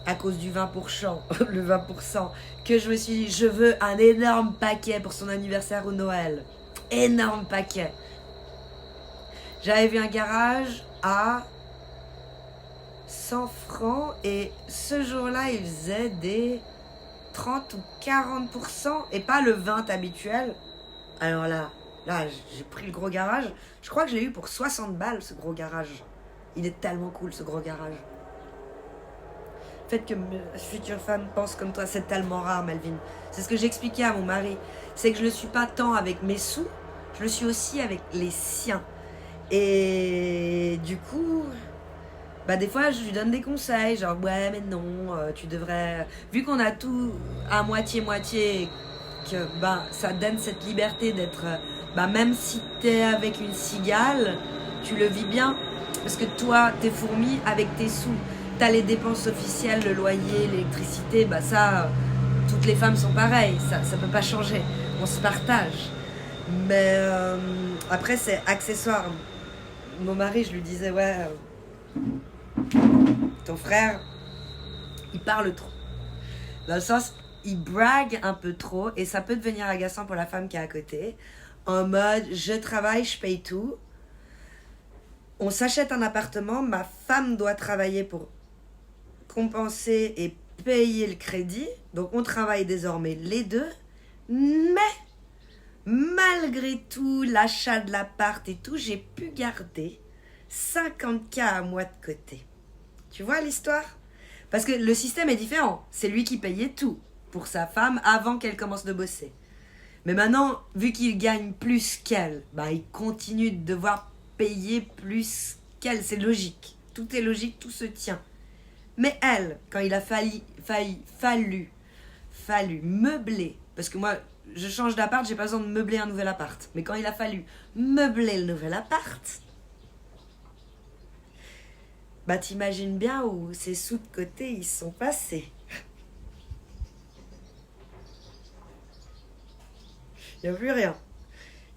à cause du 20%, le 20%, que je me suis dit, je veux un énorme paquet pour son anniversaire ou Noël. Énorme paquet. J'avais vu un garage à 100 francs et ce jour-là, il faisait des 30 ou 40% et pas le 20 habituel. Alors là, j'ai pris le gros garage. Je crois que je l'ai eu pour 60 balles, ce gros garage. Il est tellement cool, ce gros garage. Le fait que mes futures femmes pensent comme toi, c'est tellement rare, Melvin. C'est ce que j'expliquais à mon mari. C'est que je ne le suis pas tant avec mes sous, je le suis aussi avec les siens. Et du coup, des fois, je lui donne des conseils, genre, ouais, mais non, tu devrais... Vu qu'on a tout à moitié-moitié, que ça donne cette liberté d'être... même si t'es avec une cigale, tu le vis bien. Parce que toi, t'es fourmi avec tes sous. T'as les dépenses officielles, le loyer, l'électricité, ça, toutes les femmes sont pareilles, ça peut pas changer, on se partage. Mais après, c'est accessoire. Mon mari, je lui disais, ouais, ton frère, il parle trop. Dans le sens, il brague un peu trop, et ça peut devenir agaçant pour la femme qui est à côté. En mode, je travaille, je paye tout. On s'achète un appartement, ma femme doit travailler pour compenser et payer le crédit. Donc on travaille désormais les deux. Mais malgré tout, l'achat de l'appart et tout, j'ai pu garder 50K à moi de côté. Tu vois l'histoire? Parce que le système est différent. C'est lui qui payait tout pour sa femme avant qu'elle commence de bosser. Mais maintenant, vu qu'il gagne plus qu'elle, il continue de devoir payer plus qu'elle. C'est logique. Tout est logique, tout se tient. Mais elle, quand il a fallu meubler, parce que moi, je change d'appart, j'ai pas besoin de meubler un nouvel appart. Mais quand il a fallu meubler le nouvel appart, t'imagines bien où ces sous de côté, ils sont passés. Il n'y a plus rien.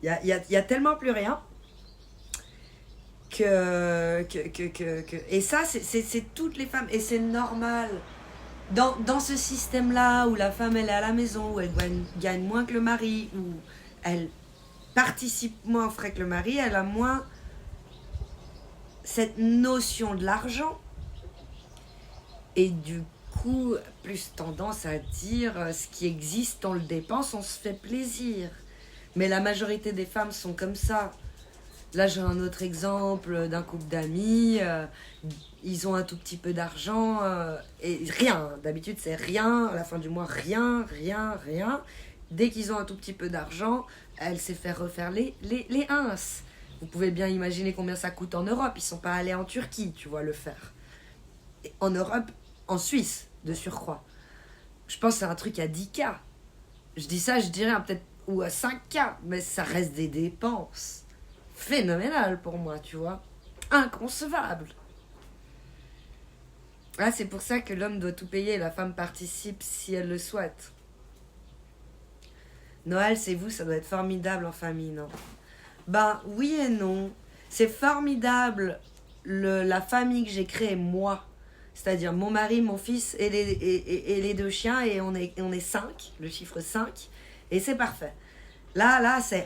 Il y a tellement plus rien que et ça c'est toutes les femmes et c'est normal dans ce système là où la femme elle est à la maison, où elle gagne moins que le mari, où elle participe moins aux frais que le mari, elle a moins cette notion de l'argent et du coup plus tendance à dire ce qui existe on le dépense, on se fait plaisir. Mais la majorité des femmes sont comme ça. Là, j'ai un autre exemple d'un couple d'amis. Ils ont un tout petit peu d'argent. Et rien. D'habitude, c'est rien. À la fin du mois, rien. Dès qu'ils ont un tout petit peu d'argent, elle s'est fait refaire les ins. Vous pouvez bien imaginer combien ça coûte en Europe. Ils ne sont pas allés en Turquie, tu vois, le faire. Et en Europe, en Suisse, de surcroît. Je pense que c'est un truc à 10K. Je dis ça, je dirais peut-être ou à 5K, mais ça reste des dépenses phénoménales pour moi, tu vois. Inconcevable. Ah, c'est pour ça que l'homme doit tout payer et la femme participe si elle le souhaite. Noël, c'est vous, ça doit être formidable en famille, non? Ben, oui et non. C'est formidable la famille que j'ai créée, moi. C'est-à-dire mon mari, mon fils et les deux chiens, et on est 5, le chiffre 5, et c'est parfait. Là, c'est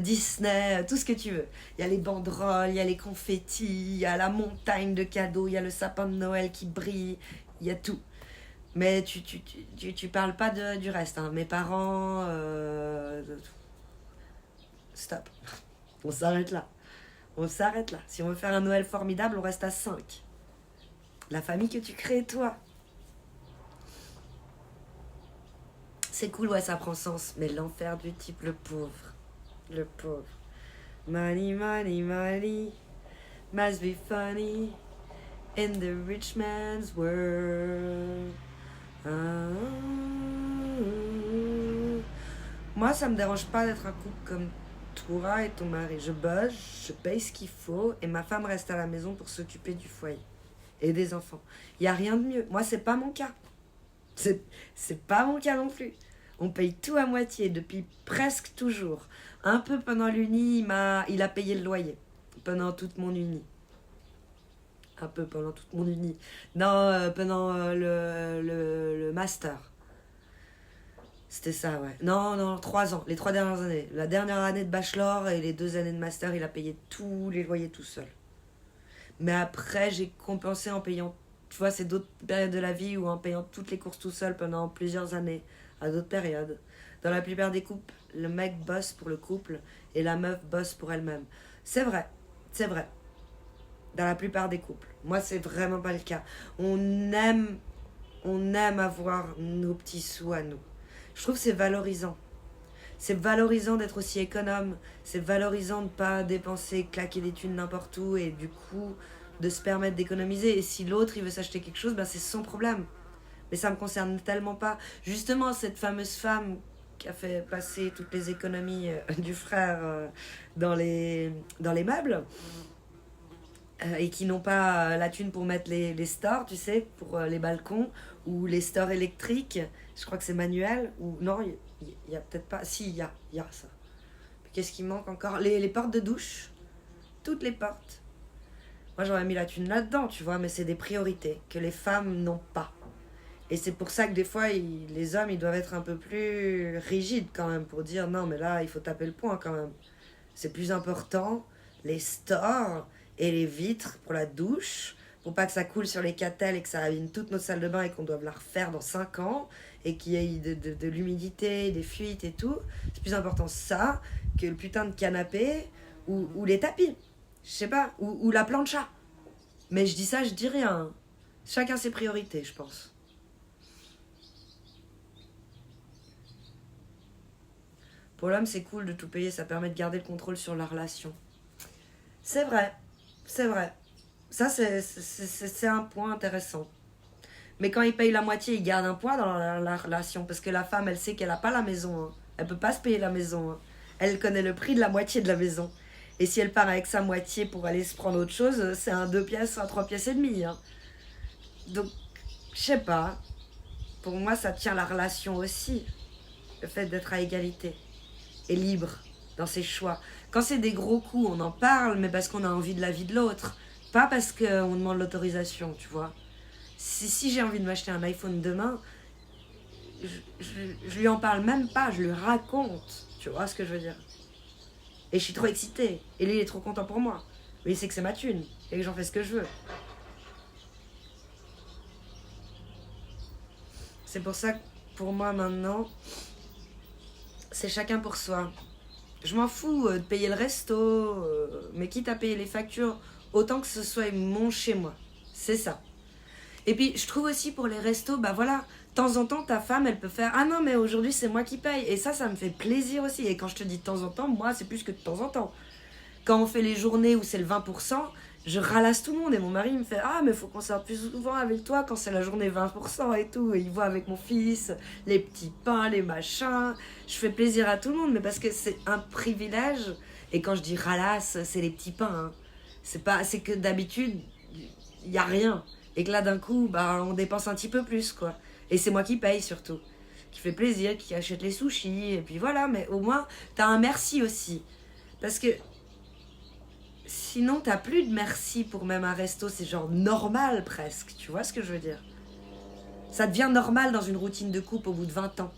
Disney, tout ce que tu veux. Il y a les banderoles, il y a les confettis, il y a la montagne de cadeaux, il y a le sapin de Noël qui brille, il y a tout. Mais tu parles pas du reste, hein. Mes parents... Stop. On s'arrête là. On s'arrête là. Si on veut faire un Noël formidable, on reste à 5. La famille que tu crées, toi. C'est cool, ouais, ça prend sens. Mais l'enfer du type, le pauvre. Le pauvre. Money, money, money. Must be funny. In the rich man's world. Moi, ça me dérange pas d'être un couple comme toi et ton mari. Je bosse, je paye ce qu'il faut et ma femme reste à la maison pour s'occuper du foyer et des enfants. Il y a rien de mieux. Moi, c'est pas mon cas. C'est pas mon cas non plus. On paye tout à moitié depuis presque toujours. Un peu pendant l'uni, il a payé le loyer pendant toute mon uni. Un peu pendant toute mon uni. Non, pendant le master. C'était ça, ouais. Non, 3 ans. Les 3 dernières années. La dernière année de bachelor et les 2 années de master, il a payé tous les loyers tout seul. Mais après, j'ai compensé en payant... Tu vois, c'est d'autres périodes de la vie ou en payant toutes les courses tout seul pendant plusieurs années. À d'autres périodes. Dans la plupart des couples, le mec bosse pour le couple et la meuf bosse pour elle-même. C'est vrai. Dans la plupart des couples. Moi, c'est vraiment pas le cas. On aime avoir nos petits sous à nous. Je trouve que c'est valorisant. C'est valorisant d'être aussi économe. C'est valorisant de ne pas dépenser, claquer des thunes n'importe où et du coup de se permettre d'économiser. Et si l'autre, il veut s'acheter quelque chose, ben c'est son problème. Mais ça me concerne tellement pas. Justement, cette fameuse femme qui a fait passer toutes les économies du frère dans les meubles et qui n'ont pas la thune pour mettre les stores, tu sais, pour les balcons ou les stores électriques. Je crois que c'est manuel. Ou non, il y a peut-être pas. Si, il y a ça. Qu'est-ce qui manque encore? Les portes de douche. Toutes les portes. Moi, j'aurais mis la thune là-dedans, tu vois, mais c'est des priorités que les femmes n'ont pas. Et c'est pour ça que des fois, les hommes, ils doivent être un peu plus rigides quand même pour dire non, mais là, il faut taper le point quand même. C'est plus important, les stores et les vitres pour la douche, pour pas que ça coule sur les catelles et que ça abîme toutes nos salles de bain et qu'on doive la refaire dans 5 ans et qu'il y ait de l'humidité, des fuites et tout. C'est plus important ça que le putain de canapé ou les tapis. Je sais pas, ou la plancha. Mais je dis ça, je dis rien. Chacun ses priorités, je pense. Pour l'homme, c'est cool de tout payer, ça permet de garder le contrôle sur la relation. C'est vrai. Ça, c'est un point intéressant. Mais quand il paye la moitié, il garde un point dans la relation. Parce que la femme, elle sait qu'elle n'a pas la maison. Hein. Elle peut pas se payer la maison. Hein. Elle connaît le prix de la moitié de la maison. Et si elle part avec sa moitié pour aller se prendre autre chose, c'est un 2 pièces, un 3 pièces et demie. Hein. Donc, je sais pas. Pour moi, ça tient la relation aussi. Le fait d'être à égalité. Et libre dans ses choix. Quand c'est des gros coups, on en parle, mais parce qu'on a envie de la vie de l'autre. Pas parce qu'on demande l'autorisation, tu vois. Si j'ai envie de m'acheter un iPhone demain, je lui en parle même pas, je lui raconte. Tu vois ce que je veux dire? Et je suis trop excitée. Et lui, il est trop content pour moi. Mais il sait que c'est ma thune et que j'en fais ce que je veux. C'est pour ça que pour moi maintenant, c'est chacun pour soi. Je m'en fous de payer le resto, mais quitte à payer les factures, autant que ce soit mon chez moi. C'est ça. Et puis, je trouve aussi pour les restos, bah voilà, de temps en temps, ta femme, elle peut faire « Ah non, mais aujourd'hui, c'est moi qui paye ». Et ça me fait plaisir aussi. Et quand je te dis de temps en temps, moi, c'est plus que de temps en temps. Quand on fait les journées où c'est le 20%, je ralasse tout le monde et mon mari me fait ah mais faut qu'on sorte plus souvent avec toi quand c'est la journée 20% et tout, et il voit avec mon fils les petits pains, les machins, je fais plaisir à tout le monde mais parce que c'est un privilège. Et quand je dis ralasse, c'est les petits pains, hein. C'est que d'habitude il y a rien et que là d'un coup bah on dépense un petit peu plus quoi, et c'est moi qui paye surtout, qui fait plaisir, qui achète les sushis et puis voilà, mais au moins t'as un merci aussi, parce que sinon, t'as plus de merci pour même un resto, c'est genre normal presque, tu vois ce que je veux dire? Ça devient normal dans une routine de couple au bout de 20 ans.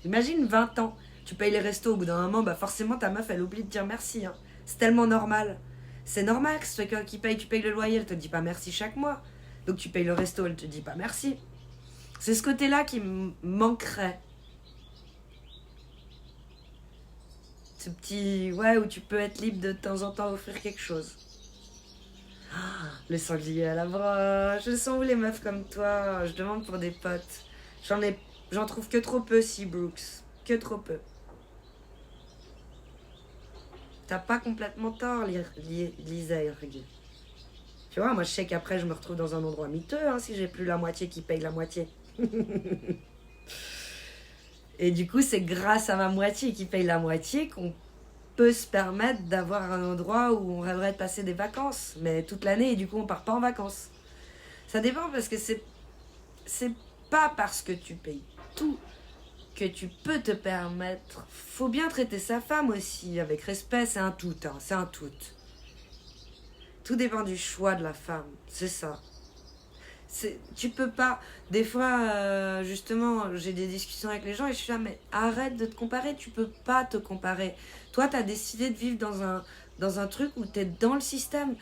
Imagine 20 ans, tu payes les restos, au bout d'un moment, bah forcément ta meuf elle oublie de dire merci, hein. C'est tellement normal. C'est normal que c'est quelqu'un qui paye, tu payes le loyer, elle te dit pas merci chaque mois. Donc tu payes le resto, elle te dit pas merci. C'est ce côté-là qui me manquerait. Ce petit, ouais, où tu peux être libre de temps en temps offrir quelque chose. Le sanglier à la broche. Je sens où les meufs comme toi. Je demande pour des potes. J'en trouve que trop peu, si Brooks. Que trop peu. T'as pas complètement tort, Lisa et Rigue. Tu vois, moi je sais qu'après je me retrouve dans un endroit miteux, hein, si j'ai plus la moitié qui paye la moitié. Et du coup, c'est grâce à ma moitié qui paye la moitié qu'on peut se permettre d'avoir un endroit où on rêverait de passer des vacances, mais toute l'année, et du coup on part pas en vacances. Ça dépend, parce que c'est pas parce que tu payes tout que tu peux te permettre. Faut bien traiter sa femme aussi avec respect, c'est un tout, hein, c'est un tout. Tout dépend du choix de la femme, c'est ça. Tu peux pas. Des fois, justement, j'ai des discussions avec les gens et je suis là, mais arrête de te comparer, tu peux pas te comparer. Toi, t'as décidé de vivre dans un truc où t'es dans le système.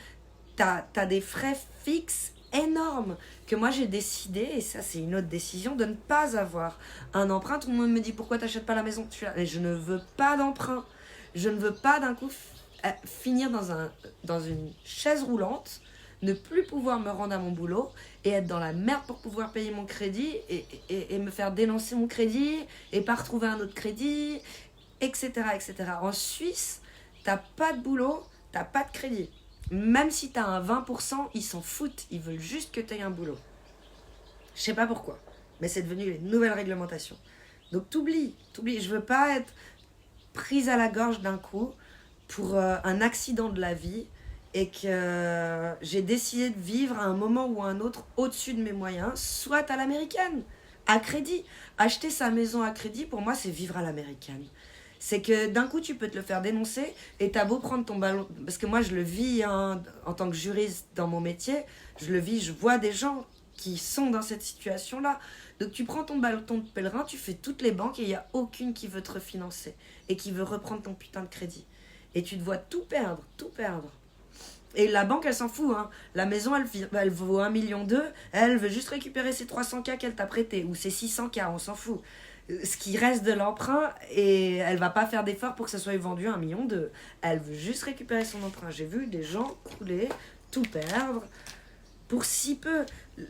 T'as des frais fixes énormes que moi j'ai décidé, et ça c'est une autre décision, de ne pas avoir un emprunt. Tout le monde me dit pourquoi t'achètes pas la maison. Je suis là, mais je ne veux pas d'emprunt. Je ne veux pas d'un coup finir dans une chaise roulante, ne plus pouvoir me rendre à mon boulot et être dans la merde pour pouvoir payer mon crédit et me faire dénoncer mon crédit et pas retrouver un autre crédit, etc. etc. En Suisse, t'as pas de boulot, t'as pas de crédit. Même si t'as un 20%, ils s'en foutent, ils veulent juste que t'aies un boulot. Je sais pas pourquoi, mais c'est devenu les nouvelles réglementations. Donc t'oublies, je veux pas être prise à la gorge d'un coup pour un accident de la vie, et que j'ai décidé de vivre à un moment ou à un autre au-dessus de mes moyens, soit à l'américaine, à crédit. Acheter sa maison à crédit, pour moi, c'est vivre à l'américaine. C'est que d'un coup, tu peux te le faire dénoncer et t'as beau prendre ton ballon. Parce que moi, je le vis, hein, en tant que juriste dans mon métier, je le vis, je vois des gens qui sont dans cette situation-là. Donc tu prends ton ballon de pèlerin, tu fais toutes les banques et il n'y a aucune qui veut te refinancer et qui veut reprendre ton putain de crédit. Et tu te vois tout perdre, tout perdre. Et la banque, elle s'en fout, hein. La maison, elle vaut 1,2 million. Elle veut juste récupérer ses 300K qu'elle t'a prêté, ou ses 600K, on s'en fout. Ce qui reste de l'emprunt, et elle va pas faire d'efforts pour que ça soit vendu à 1,2 million. Elle veut juste récupérer son emprunt. J'ai vu des gens couler, tout perdre, pour si peu.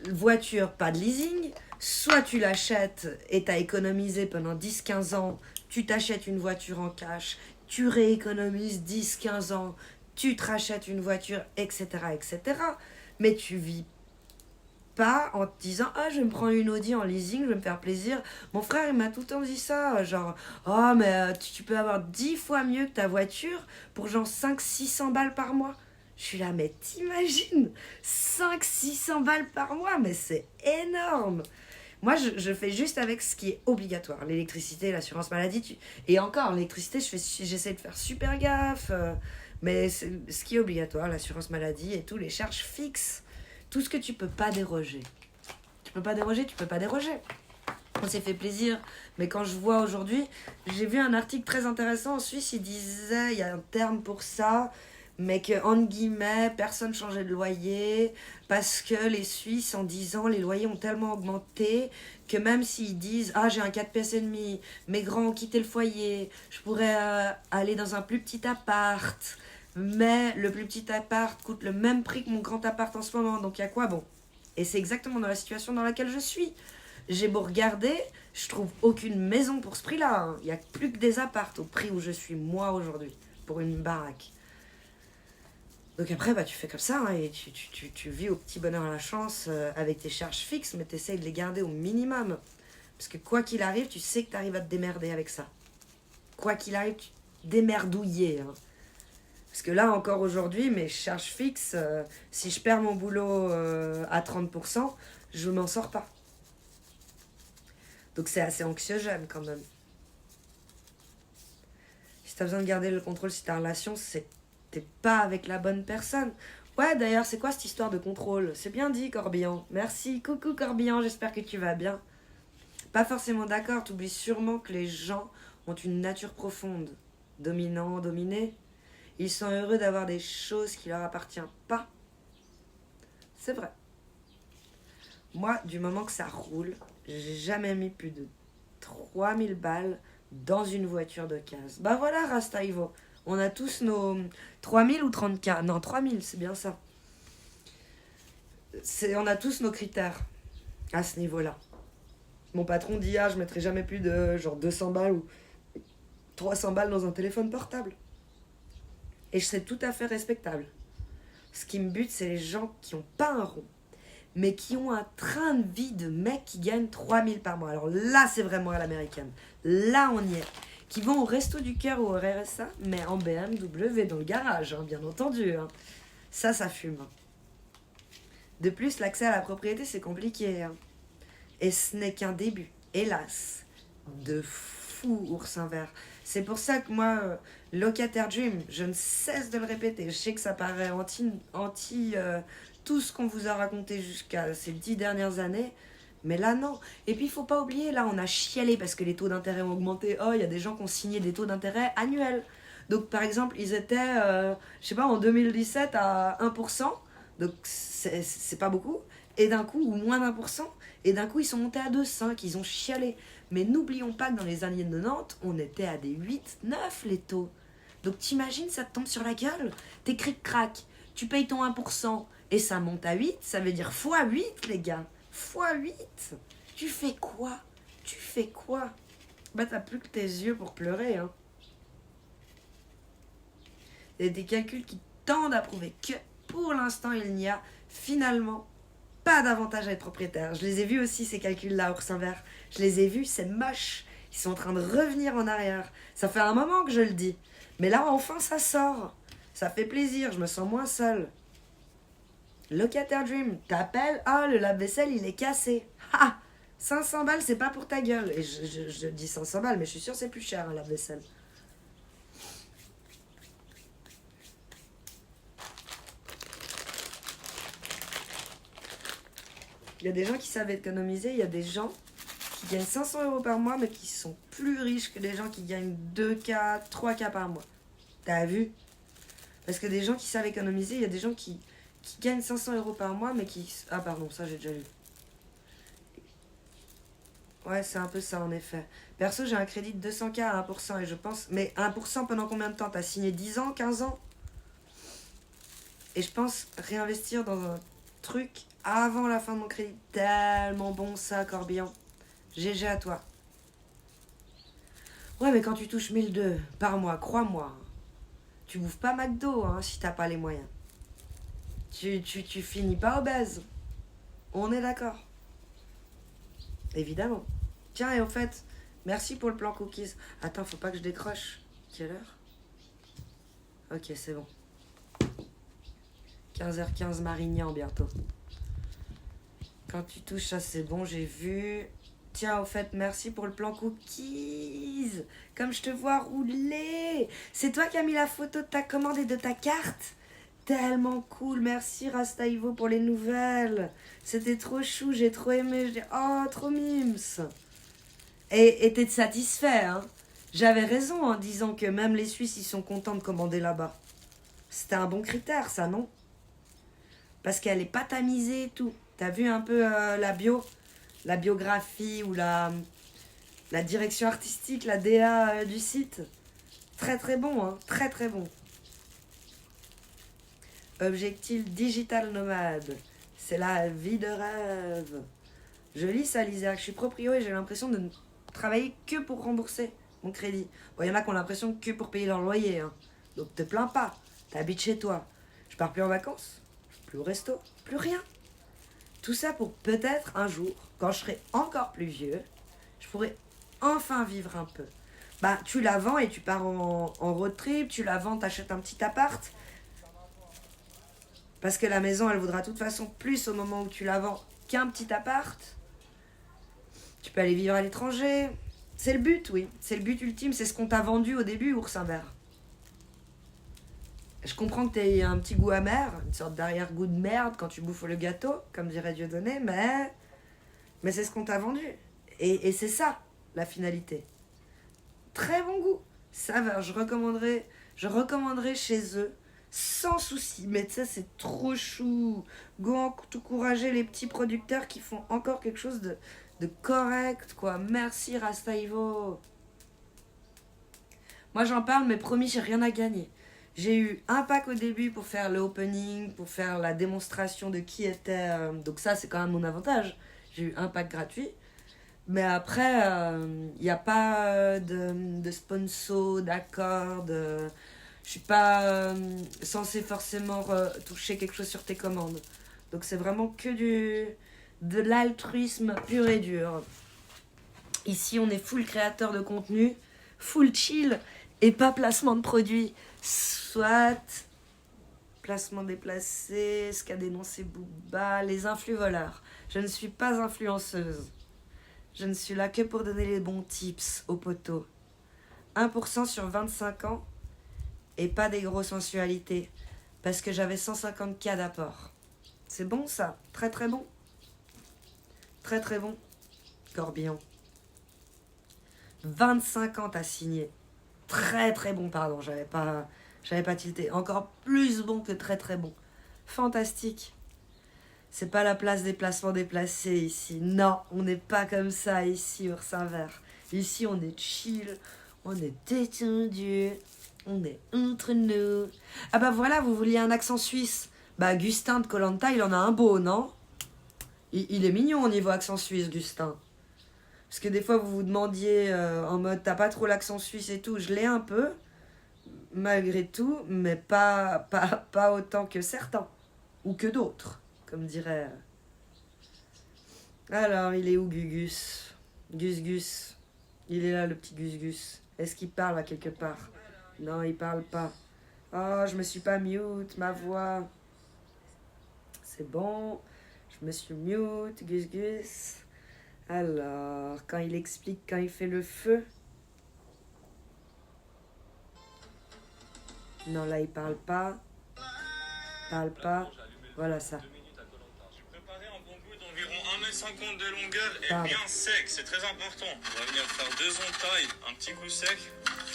Voiture, pas de leasing. Soit tu l'achètes et t'as économisé pendant 10-15 ans, tu t'achètes une voiture en cash, tu rééconomises 10-15 ans, tu te rachètes une voiture, etc., etc. Mais tu vis pas en te disant « Ah, je vais me prendre une Audi en leasing, je vais me faire plaisir. » Mon frère, il m'a tout le temps dit ça, genre « Oh, mais tu peux avoir 10 fois mieux que ta voiture pour genre 500-600 balles par mois. » Je suis là, mais t'imagines 500-600 balles par mois, mais c'est énorme. Moi, je fais juste avec ce qui est obligatoire. L'électricité, l'assurance maladie. Et encore, l'électricité, j'essaie de faire super gaffe. Mais ce qui est obligatoire, l'assurance maladie et tous les charges fixes. Tout ce que tu peux pas déroger. Tu peux pas déroger. On s'est fait plaisir. Mais quand je vois aujourd'hui, j'ai vu un article très intéressant en Suisse, il disait, il y a un terme pour ça, mais que, entre guillemets, personne changeait de loyer, parce que les Suisses, en 10 ans, les loyers ont tellement augmenté, que même s'ils disent « Ah, j'ai un 4 pièces et demi, mes grands ont quitté le foyer, je pourrais aller dans un plus petit appart, mais le plus petit appart coûte le même prix que mon grand appart en ce moment, donc il y a quoi bon ?» Et c'est exactement dans la situation dans laquelle je suis. J'ai beau regarder, je trouve aucune maison pour ce prix-là, hein. Il n'y a plus que des apparts au prix où je suis moi aujourd'hui, pour une baraque. Donc après, bah, tu fais comme ça, hein, et tu vis au petit bonheur à la chance avec tes charges fixes, mais tu essayes de les garder au minimum. Parce que quoi qu'il arrive, tu sais que tu arrives à te démerder avec ça. Quoi qu'il arrive, tu démerdouiller. Hein. Parce que là, encore aujourd'hui, mes charges fixes, si je perds mon boulot à 30%, je m'en sors pas. Donc c'est assez anxiogène quand même. Si tu as besoin de garder le contrôle sur ta relation, c'est t'es pas avec la bonne personne. Ouais, d'ailleurs, c'est quoi cette histoire de contrôle? C'est bien dit, Corbillon. Merci. Coucou, Corbillon, j'espère que tu vas bien. Pas forcément d'accord, t'oublies sûrement que les gens ont une nature profonde. Dominant, dominé. Ils sont heureux d'avoir des choses qui leur appartiennent pas. C'est vrai. Moi, du moment que ça roule, j'ai jamais mis plus de 3000 balles dans une voiture de 15. Bah voilà, Rastaivo. On a tous nos 3000 ou 30K. Non, 3000, c'est bien ça. On a tous nos critères à ce niveau-là. Mon patron dit, ah, je mettrai jamais plus de genre 200 balles ou 300 balles dans un téléphone portable. Et c'est tout à fait respectable. Ce qui me bute, c'est les gens qui n'ont pas un rond, mais qui ont un train de vie de mecs qui gagnent 3000 par mois. Alors là, c'est vraiment à l'américaine. Là, on y est. Qui vont au resto du cœur ou au RSA, mais en BMW dans le garage, hein, bien entendu. Hein. Ça fume. De plus, l'accès à la propriété, c'est compliqué. Hein. Et ce n'est qu'un début, hélas. De fou, oursin vert. C'est pour ça que moi, locataire dream, je ne cesse de le répéter. Je sais que ça paraît anti tout ce qu'on vous a raconté jusqu'à ces 10 dernières années. Mais là, non. Et puis, il faut pas oublier, là, on a chialé parce que les taux d'intérêt ont augmenté. Oh, il y a des gens qui ont signé des taux d'intérêt annuels. Donc, par exemple, ils étaient, je sais pas, en 2017 à 1%. Donc, c'est pas beaucoup. Et d'un coup, ou moins d'1%. Et d'un coup, ils sont montés à 2,5. Ils ont chialé. Mais n'oublions pas que dans les années 90, on était à des 8, 9 les taux. Donc, t'imagines, ça te tombe sur la gueule. T'es cric-crac. Tu payes ton 1%. Et ça monte à 8. Ça veut dire x8, les gars. x8. Tu fais quoi? Tu fais quoi? Bah, t'as plus que tes yeux pour pleurer, hein. Il y a des calculs qui tendent à prouver que, pour l'instant, il n'y a finalement pas d'avantage à être propriétaire. Je les ai vus aussi, ces calculs-là, oursin vert. Je les ai vus, c'est moche. Ils sont en train de revenir en arrière. Ça fait un moment que je le dis. Mais là, enfin, ça sort. Ça fait plaisir, je me sens moins seule. Locataire Dream, t'appelles, ah, le lave-vaisselle, il est cassé. Ha! 500 balles, c'est pas pour ta gueule. Et je dis 500 balles, mais je suis sûre que c'est plus cher, un lave-vaisselle. Il y a des gens qui savent économiser, il y a des gens qui gagnent 500 € par mois, mais qui sont plus riches que des gens qui gagnent 2K, 3K par mois. T'as vu? Parce que des gens qui savent économiser, il y a des gens qui gagnent 500 € par mois, mais qui... Ah pardon, ça j'ai déjà lu. Ouais, c'est un peu ça en effet. Perso, j'ai un crédit de 200K à 1%, et je pense... Mais 1% pendant combien de temps? T'as signé 10 ans, 15 ans? Et je pense réinvestir dans un truc avant la fin de mon crédit. Tellement bon ça, Corbillon. GG à toi. Ouais, mais quand tu touches 1002 par mois, crois-moi, tu bouffes pas McDo hein, si t'as pas les moyens. Tu finis pas obèse. On est d'accord. Évidemment. Tiens, et au fait, merci pour le plan cookies. Attends, faut pas que je décroche. Quelle heure? Ok, c'est bon. 15h15 Marignan bientôt. Quand tu touches ça, c'est bon, j'ai vu. Tiens, au fait, merci pour le plan cookies. Comme je te vois rouler. C'est toi qui as mis la photo de ta commande et de ta carte? Tellement cool. Merci Rastaivo pour les nouvelles. C'était trop chou, j'ai trop aimé. Oh, trop mimes. Et t'es satisfait, hein? J'avais raison en disant que même les Suisses, ils sont contents de commander là-bas. C'était un bon critère, ça, non? Parce qu'elle est pas tamisée et tout. T'as vu un peu la biographie ou la direction artistique, la DA du site? Très très bon, hein, très très bon. Objectif digital nomade. C'est la vie de rêve. Je lis ça, Lisa. Je suis proprio et j'ai l'impression de ne travailler que pour rembourser mon crédit. Bon, il y en a qui ont l'impression que pour payer leur loyer. Hein. Donc te plains pas. T'habites chez toi. Je pars plus en vacances, plus au resto, plus rien. Tout ça pour peut-être un jour, quand je serai encore plus vieux, je pourrai enfin vivre un peu. Bah, tu la vends et tu pars en road trip, tu la vends, t'achètes un petit appart. Parce que la maison, elle vaudra de toute façon plus au moment où tu la vends qu'un petit appart. Tu peux aller vivre à l'étranger. C'est le but, oui. C'est le but ultime. C'est ce qu'on t'a vendu au début, Oursin Vert. Je comprends que t'aies un petit goût amer, une sorte d'arrière-goût de merde quand tu bouffes le gâteau, comme dirait Dieudonné, mais c'est ce qu'on t'a vendu. Et c'est ça, la finalité. Très bon goût. Saveur. Je recommanderais chez eux, sans souci. Mais tu sais, c'est trop chou. Go encourager les petits producteurs qui font encore quelque chose de correct, quoi. Merci, Rastaivo. Moi, j'en parle, mais promis, j'ai rien à gagner. J'ai eu un pack au début pour faire le opening, pour faire la démonstration de qui était... donc ça, c'est quand même mon avantage. J'ai eu un pack gratuit. Mais après, il n'y a pas de sponsor, d'accord. Je suis pas censée forcément toucher quelque chose sur tes commandes. Donc c'est vraiment que de l'altruisme pur et dur. Ici, on est full créateur de contenu, full chill et pas placement de produits. Soit placement déplacé, ce qu'a dénoncé Booba, les influx voleurs. Je ne suis pas influenceuse. Je ne suis là que pour donner les bons tips aux poteaux. 1% sur 25 ans et pas des grosses sensualités. Parce que j'avais 150K d'apport. C'est bon ça, très très bon. Très très bon. Corbillon. 25 ans t'as signé. Très très bon, pardon, j'avais pas tilté. Encore plus bon que très très bon. Fantastique. C'est pas la place des placements déplacés ici. Non, on n'est pas comme ça ici, Oursin Vert. Ici, on est chill, on est détendu, on est entre nous. Ah bah voilà, vous vouliez un accent suisse. Bah Gustin de koh Lanta, il en a un beau, non? Il est mignon au niveau accent suisse, Gustin. Parce que des fois, vous vous demandiez en mode, t'as pas trop l'accent suisse et tout. Je l'ai un peu, malgré tout, mais pas autant que certains. Ou que d'autres, comme dirait... Alors, il est où, Gugus? Gus. Il est là, le petit Gus. Est-ce qu'il parle à quelque part? Non, il parle pas. Oh, je me suis pas mute, ma voix. C'est bon. Je me suis mute, Gus. Alors, quand il explique, quand il fait le feu. Non, là, il parle pas. Voilà ça. J'ai préparé un bambou d'environ 1,50 m de longueur et bien sec, c'est très important. On va venir faire 2 entailles, un petit coup sec.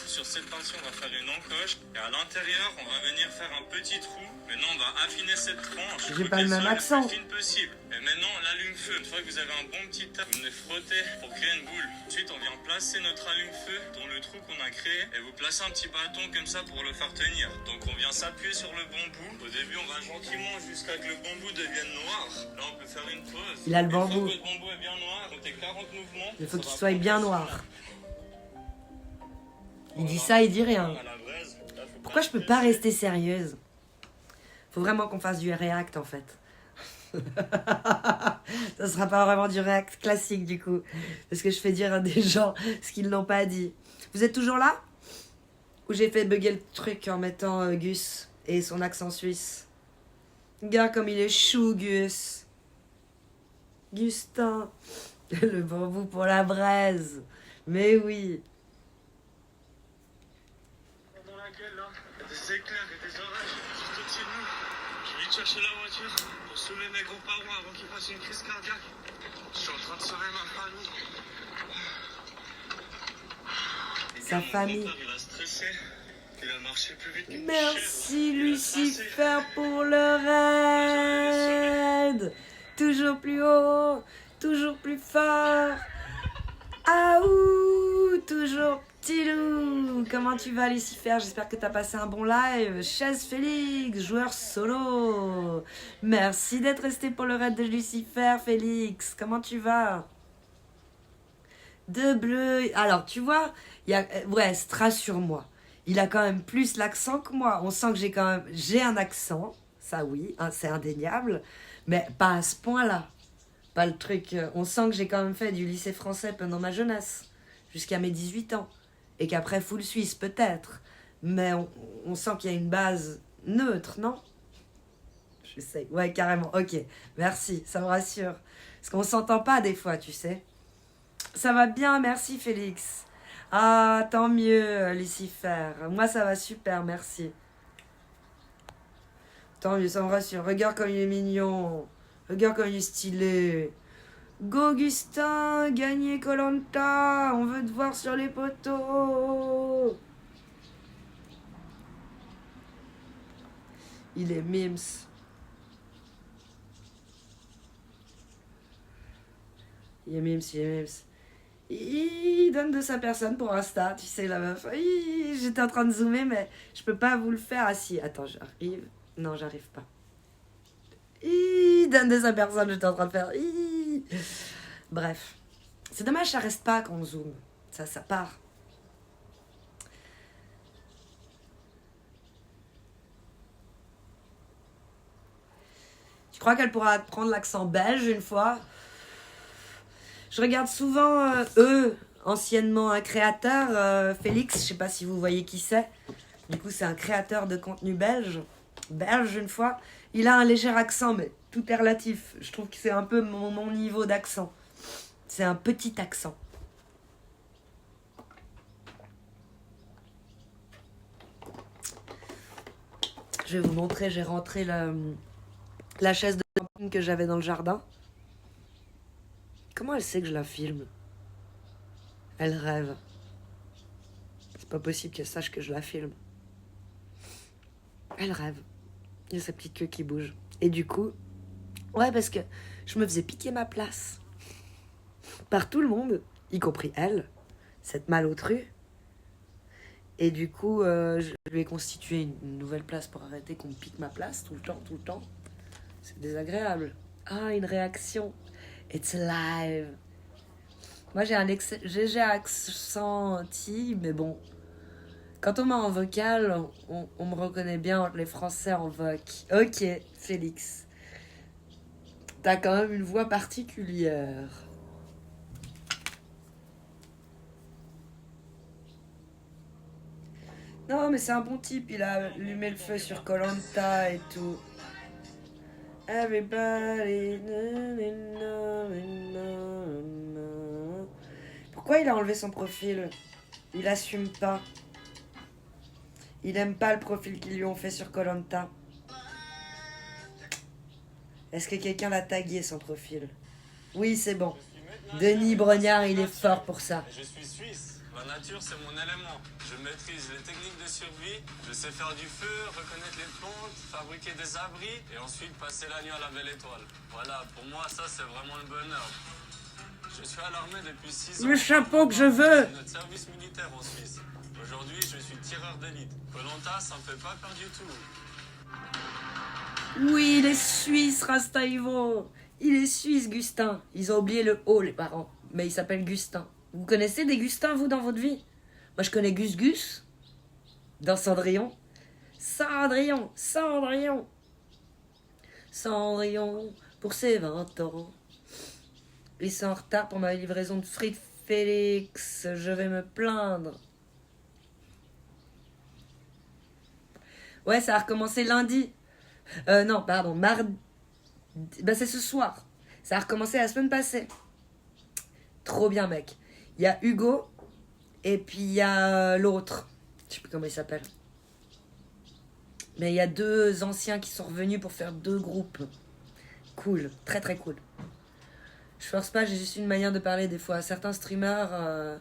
Sur cette partie, on va faire une encoche. Et à l'intérieur, on va venir faire un petit trou. Maintenant, on va affiner cette tranche. J'ai pas le même accent. Le plus fine possible. Et maintenant, l'allume-feu. Une fois que vous avez un bon petit tas, vous venez frotter pour créer une boule. Ensuite, on vient placer notre allume-feu dans le trou qu'on a créé. Et vous placez un petit bâton comme ça pour le faire tenir. Donc, on vient s'appuyer sur le bambou. Au début, on va gentiment jusqu'à que le bambou devienne noir. Là, on peut faire une pause. Il a le bambou. Une fois que le bambou est bien noir, comptez 40 mouvements. Il faut qu'il soit bien noir. Il dit ça, il dit rien. Pourquoi je peux pas rester sérieuse? Faut vraiment qu'on fasse du react en fait. Ça sera pas vraiment du react classique du coup. Parce que je fais dire à des gens ce qu'ils n'ont pas dit. Vous êtes toujours là? Ou j'ai fait bugger le truc en mettant Gus et son accent suisse? Regarde comme il est chou, Gus. Gustin. Le bambou pour la braise. Mais oui. Dans la gueule là, il y a des éclairs et des orages juste au-dessus de nous. Je vais vite chercher la voiture pour sauver mes grands-parents avant qu'ils fassent une crise cardiaque. Je suis en train de sauver ma famille. Sa famille. Mon père, il a stressé. Il a marché plus vite qu'une Merci chèvre. Lucifer pour le raid. Toujours plus haut, toujours plus fort. Aouh, toujours petit loup. Comment tu vas Lucifer? J'espère que tu as passé un bon live. Chaise Félix, joueur solo. Merci d'être resté pour le raid de Lucifer, Félix. Comment tu vas? De bleu. Alors, tu vois, il y a... Ouais, rassure-moi. Il a quand même plus l'accent que moi. On sent que j'ai un accent. ça oui, hein, c'est indéniable, mais pas à ce point-là. Pas le truc. On sent que j'ai quand même fait du lycée français pendant ma jeunesse, jusqu'à mes 18 ans. Et qu'après, full suisse, peut-être. Mais on sent qu'il y a une base neutre, non? Je sais. Ouais, carrément. Ok, merci, ça me rassure. Parce qu'on s'entend pas des fois, tu sais. Ça va bien, merci Félix. Ah, tant mieux, Lucifer. Moi, ça va super, merci. Tant mieux, ça me rassure. Regarde comme il est mignon. Regarde comme il est stylé. Go Augustin, gagner koh. On veut te voir sur les poteaux. Il est mims. Il est mims, il est mims. Il donne de sa personne pour Insta, tu sais, la meuf. J'étais en train de zoomer, mais je peux pas vous le faire. Ah si, attends, j'arrive. Non, j'arrive pas. Il donne de sa personne, j'étais en train de faire. Bref. C'est dommage, ça reste pas quand on zoome. Ça part. Tu crois qu'elle pourra prendre l'accent belge une fois? Je regarde souvent anciennement un créateur, Félix, je sais pas si vous voyez qui c'est. Du coup, c'est un créateur de contenu belge. Belge une fois. Il a un léger accent, mais tout est relatif. Je trouve que c'est un peu mon niveau d'accent. C'est un petit accent. Je vais vous montrer, j'ai rentré la chaise de camping que j'avais dans le jardin. Comment elle sait que je la filme? Elle rêve. C'est pas possible qu'elle sache que je la filme. Elle rêve. Il y a sa petite queue qui bouge. Et du coup, ouais, parce que je me faisais piquer ma place. Par tout le monde, y compris elle, cette malotrue. Et du coup, je lui ai constitué une nouvelle place pour arrêter qu'on me pique ma place tout le temps. C'est désagréable. Ah, une réaction. It's live. Moi, j'ai un léger accent anti, mais bon. Quand on m'a en vocal, on me reconnaît bien entre les Français en voc. Ok, Félix. T'as quand même une voix particulière. Non, mais c'est un bon type. Il a allumé le feu sur koh et tout. Everybody. Pourquoi il a enlevé son profil? Il assume pas. Il aime pas le profil qu'ils lui ont fait sur koh. Est-ce que quelqu'un l'a tagué son profil? Oui, c'est bon. Denis Brognard, il est fort pour ça. Je suis suisse. La nature, c'est mon élément. Je maîtrise les techniques de survie. Je sais faire du feu, reconnaître les plantes, fabriquer des abris et ensuite passer la nuit à la belle étoile. Voilà, pour moi, ça, c'est vraiment le bonheur. Je suis à l'armée depuis 6 ans. Le chapeau que je veux. C'est notre service militaire en Suisse. Aujourd'hui, je suis tireur d'élite. Koh Lanta, ça me fait pas peur du tout. Oui, il est suisse, Rastaivo. Il est suisse, Gustin. Ils ont oublié le O, les parents. Mais il s'appelle Gustin. Vous connaissez des Gustins, vous, dans votre vie? Moi, je connais Gus Gus. Dans Cendrillon. Cendrillon. Cendrillon, pour ses 20 ans. Ils sont en retard pour ma livraison de frites, Félix. Je vais me plaindre. Ouais, ça a recommencé lundi. Non, pardon, mardi. Bah, c'est ce soir. Ça a recommencé la semaine passée. Trop bien, mec. Il y a Hugo et puis il y a l'autre. Je sais plus comment il s'appelle. Mais il y a 2 anciens qui sont revenus pour faire 2 groupes. Cool, très très cool. Je force pas, j'ai juste une manière de parler des fois. Certains streamers,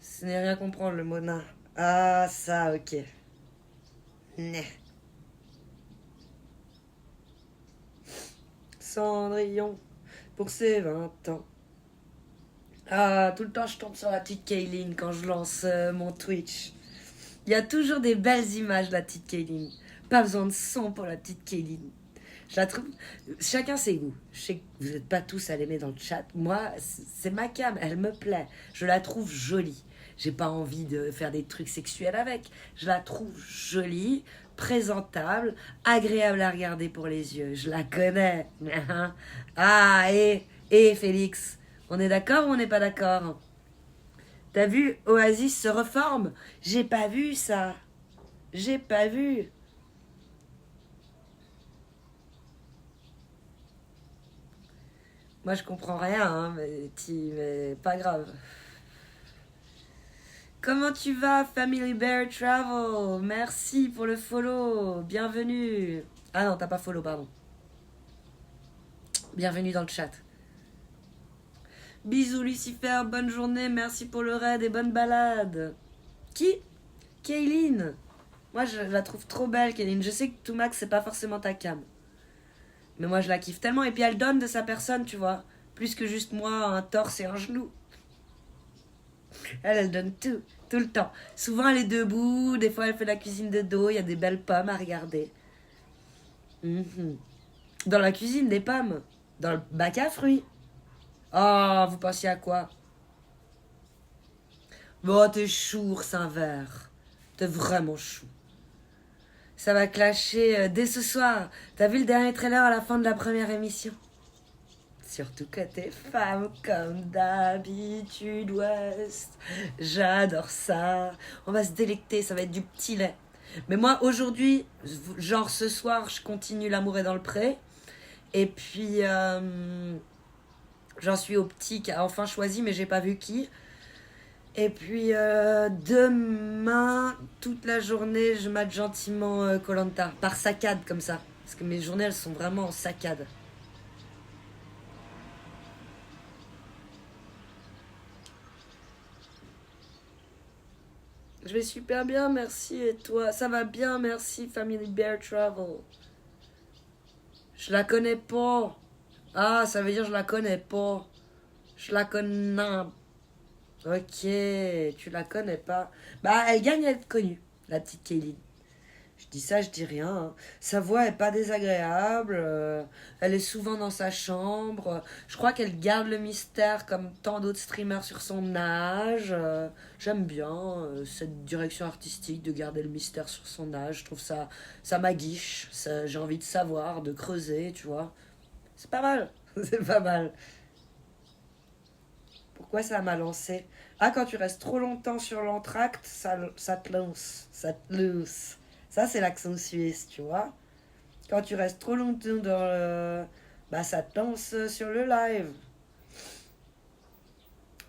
ce n'est rien comprendre le mot nain. Ah, ça, ok. Né. Cendrillon, pour ses 20 ans. Ah, tout le temps je tombe sur la petite Kayline quand je lance mon Twitch. Il y a toujours des belles images de la petite Kayline. Pas besoin de son pour la petite Kayline. Je la trouve... Chacun ses goûts. Je sais que vous n'êtes pas tous à l'aimer dans le chat. Moi, c'est ma cam, elle me plaît. Je la trouve jolie. J'ai pas envie de faire des trucs sexuels avec. Je la trouve jolie, présentable, agréable à regarder pour les yeux. Je la connais. Ah, et Félix, on est d'accord ou on n'est pas d'accord? T'as vu, Oasis se reforme? J'ai pas vu ça. J'ai pas vu. Moi, je comprends rien, hein, mais pas grave. Comment tu vas, Family Bear Travel? Merci pour le follow. Bienvenue. Ah non, t'as pas follow, pardon. Bienvenue dans le chat. Bisous, Lucifer. Bonne journée. Merci pour le raid et bonne balade. Qui? Kayline. Moi, je la trouve trop belle, Kayline. Je sais que Toumax, c'est pas forcément ta cam. Mais moi, je la kiffe tellement. Et puis, elle donne de sa personne, tu vois. Plus que juste moi, un torse et un genou. Elle donne tout le temps. Souvent, elle est debout. Des fois, elle fait la cuisine de dos. Il y a des belles pommes à regarder. Dans la cuisine, des pommes. Dans le bac à fruits. Oh, vous pensiez à quoi? Bon, t'es chou, un verre. T'es vraiment chou. Ça va clasher dès ce soir. T'as vu le dernier trailer à la fin de la première émission? Surtout que t'es femme comme d'habitude, West. J'adore ça. On va se délecter, ça va être du petit lait. Mais moi, aujourd'hui, genre ce soir, je continue L'amour est dans le pré. Et puis, j'en suis au petit qui a enfin choisi, mais j'ai pas vu qui. Et puis, demain, toute la journée, je mate gentiment Koh-Lanta. Par saccade, comme ça. Parce que mes journées, elles sont vraiment en saccade. Je vais super bien, merci. Et toi? Ça va bien, merci, Family Bear Travel. Je la connais pas. Ah, ça veut dire je la connais pas. Je la connais. Ok, tu la connais pas. Bah, elle gagne à être connue, la petite Kayline. Je dis ça, je dis rien. Hein. Sa voix est pas désagréable. Elle est souvent dans sa chambre. Je crois qu'elle garde le mystère comme tant d'autres streamers sur son âge. J'aime bien cette direction artistique de garder le mystère sur son âge. Je trouve ça m'aguiche. J'ai envie de savoir, de creuser, tu vois. C'est pas mal. C'est pas mal. Pourquoi ça m'a lancé? Ah, quand tu restes trop longtemps sur l'entracte, ça te lance. Ça te lance. Ça, c'est l'accent suisse, tu vois. Quand tu restes trop longtemps dans le... Bah, ça te lance sur le live.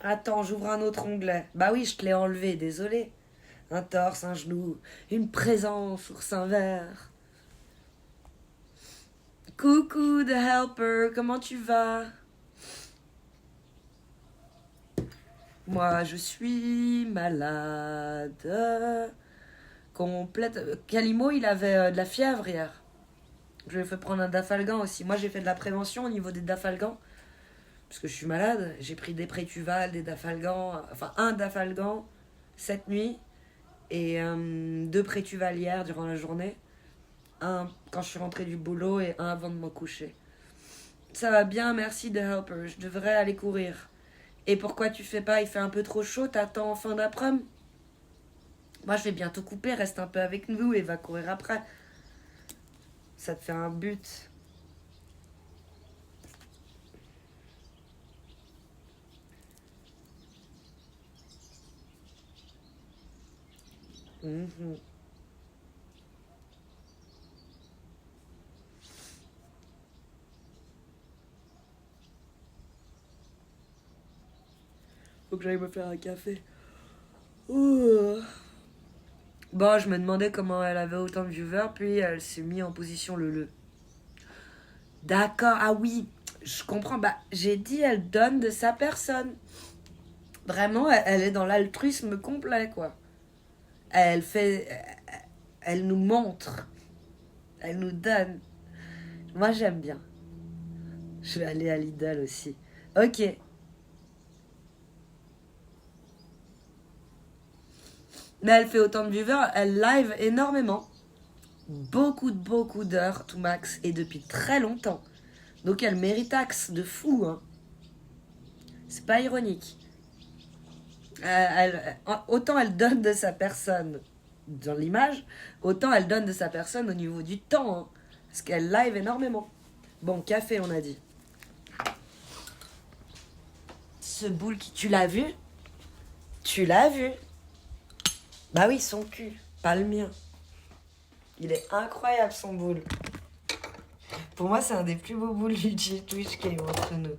Attends, j'ouvre un autre onglet. Bah oui, je te l'ai enlevé, désolé. Un torse, un genou, une présence, ours un verre. Coucou, The Helper, comment tu vas? Moi, je suis malade. Complète. Calimo, il avait de la fièvre hier. Je lui ai fait prendre un Dafalgan aussi. Moi, j'ai fait de la prévention au niveau des Dafalgan. Parce que je suis malade. J'ai pris des Prétuval, des Dafalgan. Enfin, un Dafalgan cette nuit. Et 2 Prétuval hier durant la journée. Un quand je suis rentrée du boulot et un avant de me coucher. Ça va bien, merci The Helper. Je devrais aller courir. Et pourquoi tu fais pas? Il fait un peu trop chaud, t'attends en fin d'après-midi? Moi, je vais bientôt couper, reste un peu avec nous et va courir après. Ça te fait un but. Faut que j'aille me faire un café. Bon, je me demandais comment elle avait autant de viewers, puis elle s'est mise en position le. D'accord, ah oui, je comprends. Bah, j'ai dit, elle donne de sa personne. Vraiment, elle est dans l'altruisme complet, quoi. Elle fait... Elle nous montre. Elle nous donne. Moi, j'aime bien. Je vais aller à Lidl aussi. Ok. Mais elle fait autant de viewers, elle live énormément. Beaucoup d'heures, tout max, et depuis très longtemps. Donc elle mérite axe de fou, hein. C'est pas ironique. Autant elle donne de sa personne dans l'image, autant elle donne de sa personne au niveau du temps. Hein, parce qu'elle live énormément. Bon, café, on a dit. Ce boule qui... Tu l'as vu? Tu l'as vu? Bah oui, son cul, pas le mien. Il est incroyable, son boule. Pour moi, c'est un des plus beaux boules du Twitch qu'il y a eu entre nous.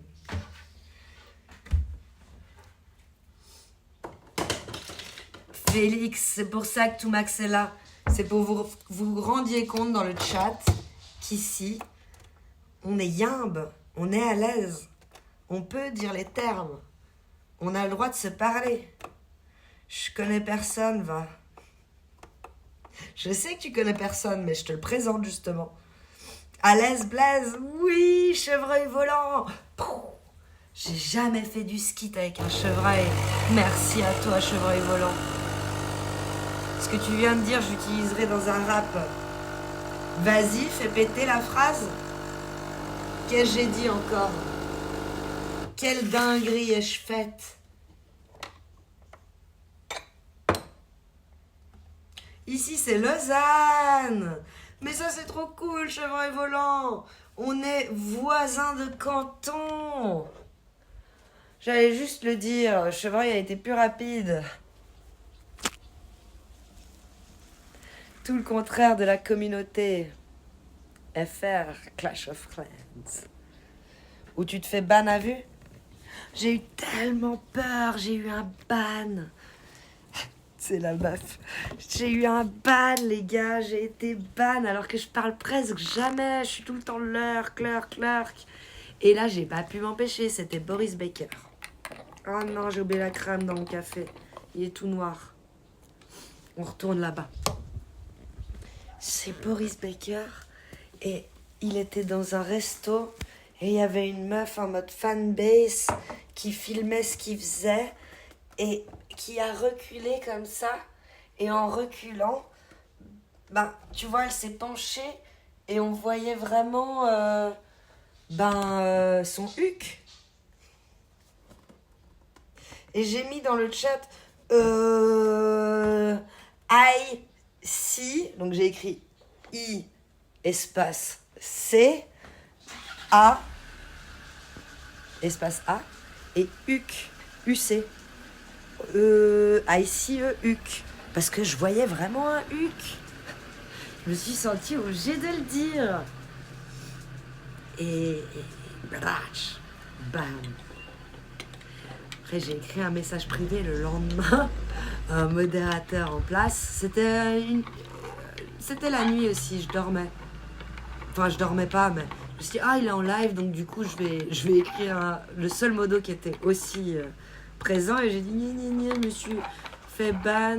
Félix, c'est pour ça que Toumax est là. C'est pour vous rendiez compte dans le chat qu'ici, on est yimbe, on est à l'aise. On peut dire les termes. On a le droit de se parler. Je connais personne, va. Je sais que tu connais personne, mais je te le présente justement. À l'aise, Blaise, oui, chevreuil volant. J'ai jamais fait du ski avec un chevreuil. Merci à toi, chevreuil volant. Ce que tu viens de dire, j'utiliserai dans un rap. Vas-y, fais péter la phrase. Qu'est-ce que j'ai dit encore? Quelle dinguerie ai-je faite? Ici, c'est Lausanne. Mais ça, c'est trop cool, chevreuil volant. On est voisins de canton. J'allais juste le dire, le chevreuil a été plus rapide. Tout le contraire de la communauté. FR, Clash of Clans. Où tu te fais ban à vue. J'ai eu tellement peur, j'ai eu un ban. C'est la meuf. J'ai eu un ban, les gars. J'ai été ban alors que je parle presque jamais. Je suis tout le temps clerk. Et là, j'ai pas pu m'empêcher. C'était Boris Baker. Oh non, j'ai oublié la crème dans mon café. Il est tout noir. On retourne là-bas. C'est Boris Baker. Et il était dans un resto. Et il y avait une meuf en mode fanbase qui filmait ce qu'il faisait. Et qui a reculé comme ça. Et en reculant, ben, tu vois, elle s'est penchée. Et on voyait vraiment son huc. Et j'ai mis dans le chat I see. Donc j'ai écrit I espace C A espace A et huc UC. I see huc. Parce que je voyais vraiment un huc. Je me suis sentie obligée de le dire. Et brach, bam. Après, j'ai écrit un message privé le lendemain à un modérateur en place. C'était la nuit aussi, je dormais. Enfin, je dormais pas, mais je me suis dit, il est en live, donc du coup, je vais écrire le seul modo qui était aussi présent. Et j'ai dit, je me suis fait ban,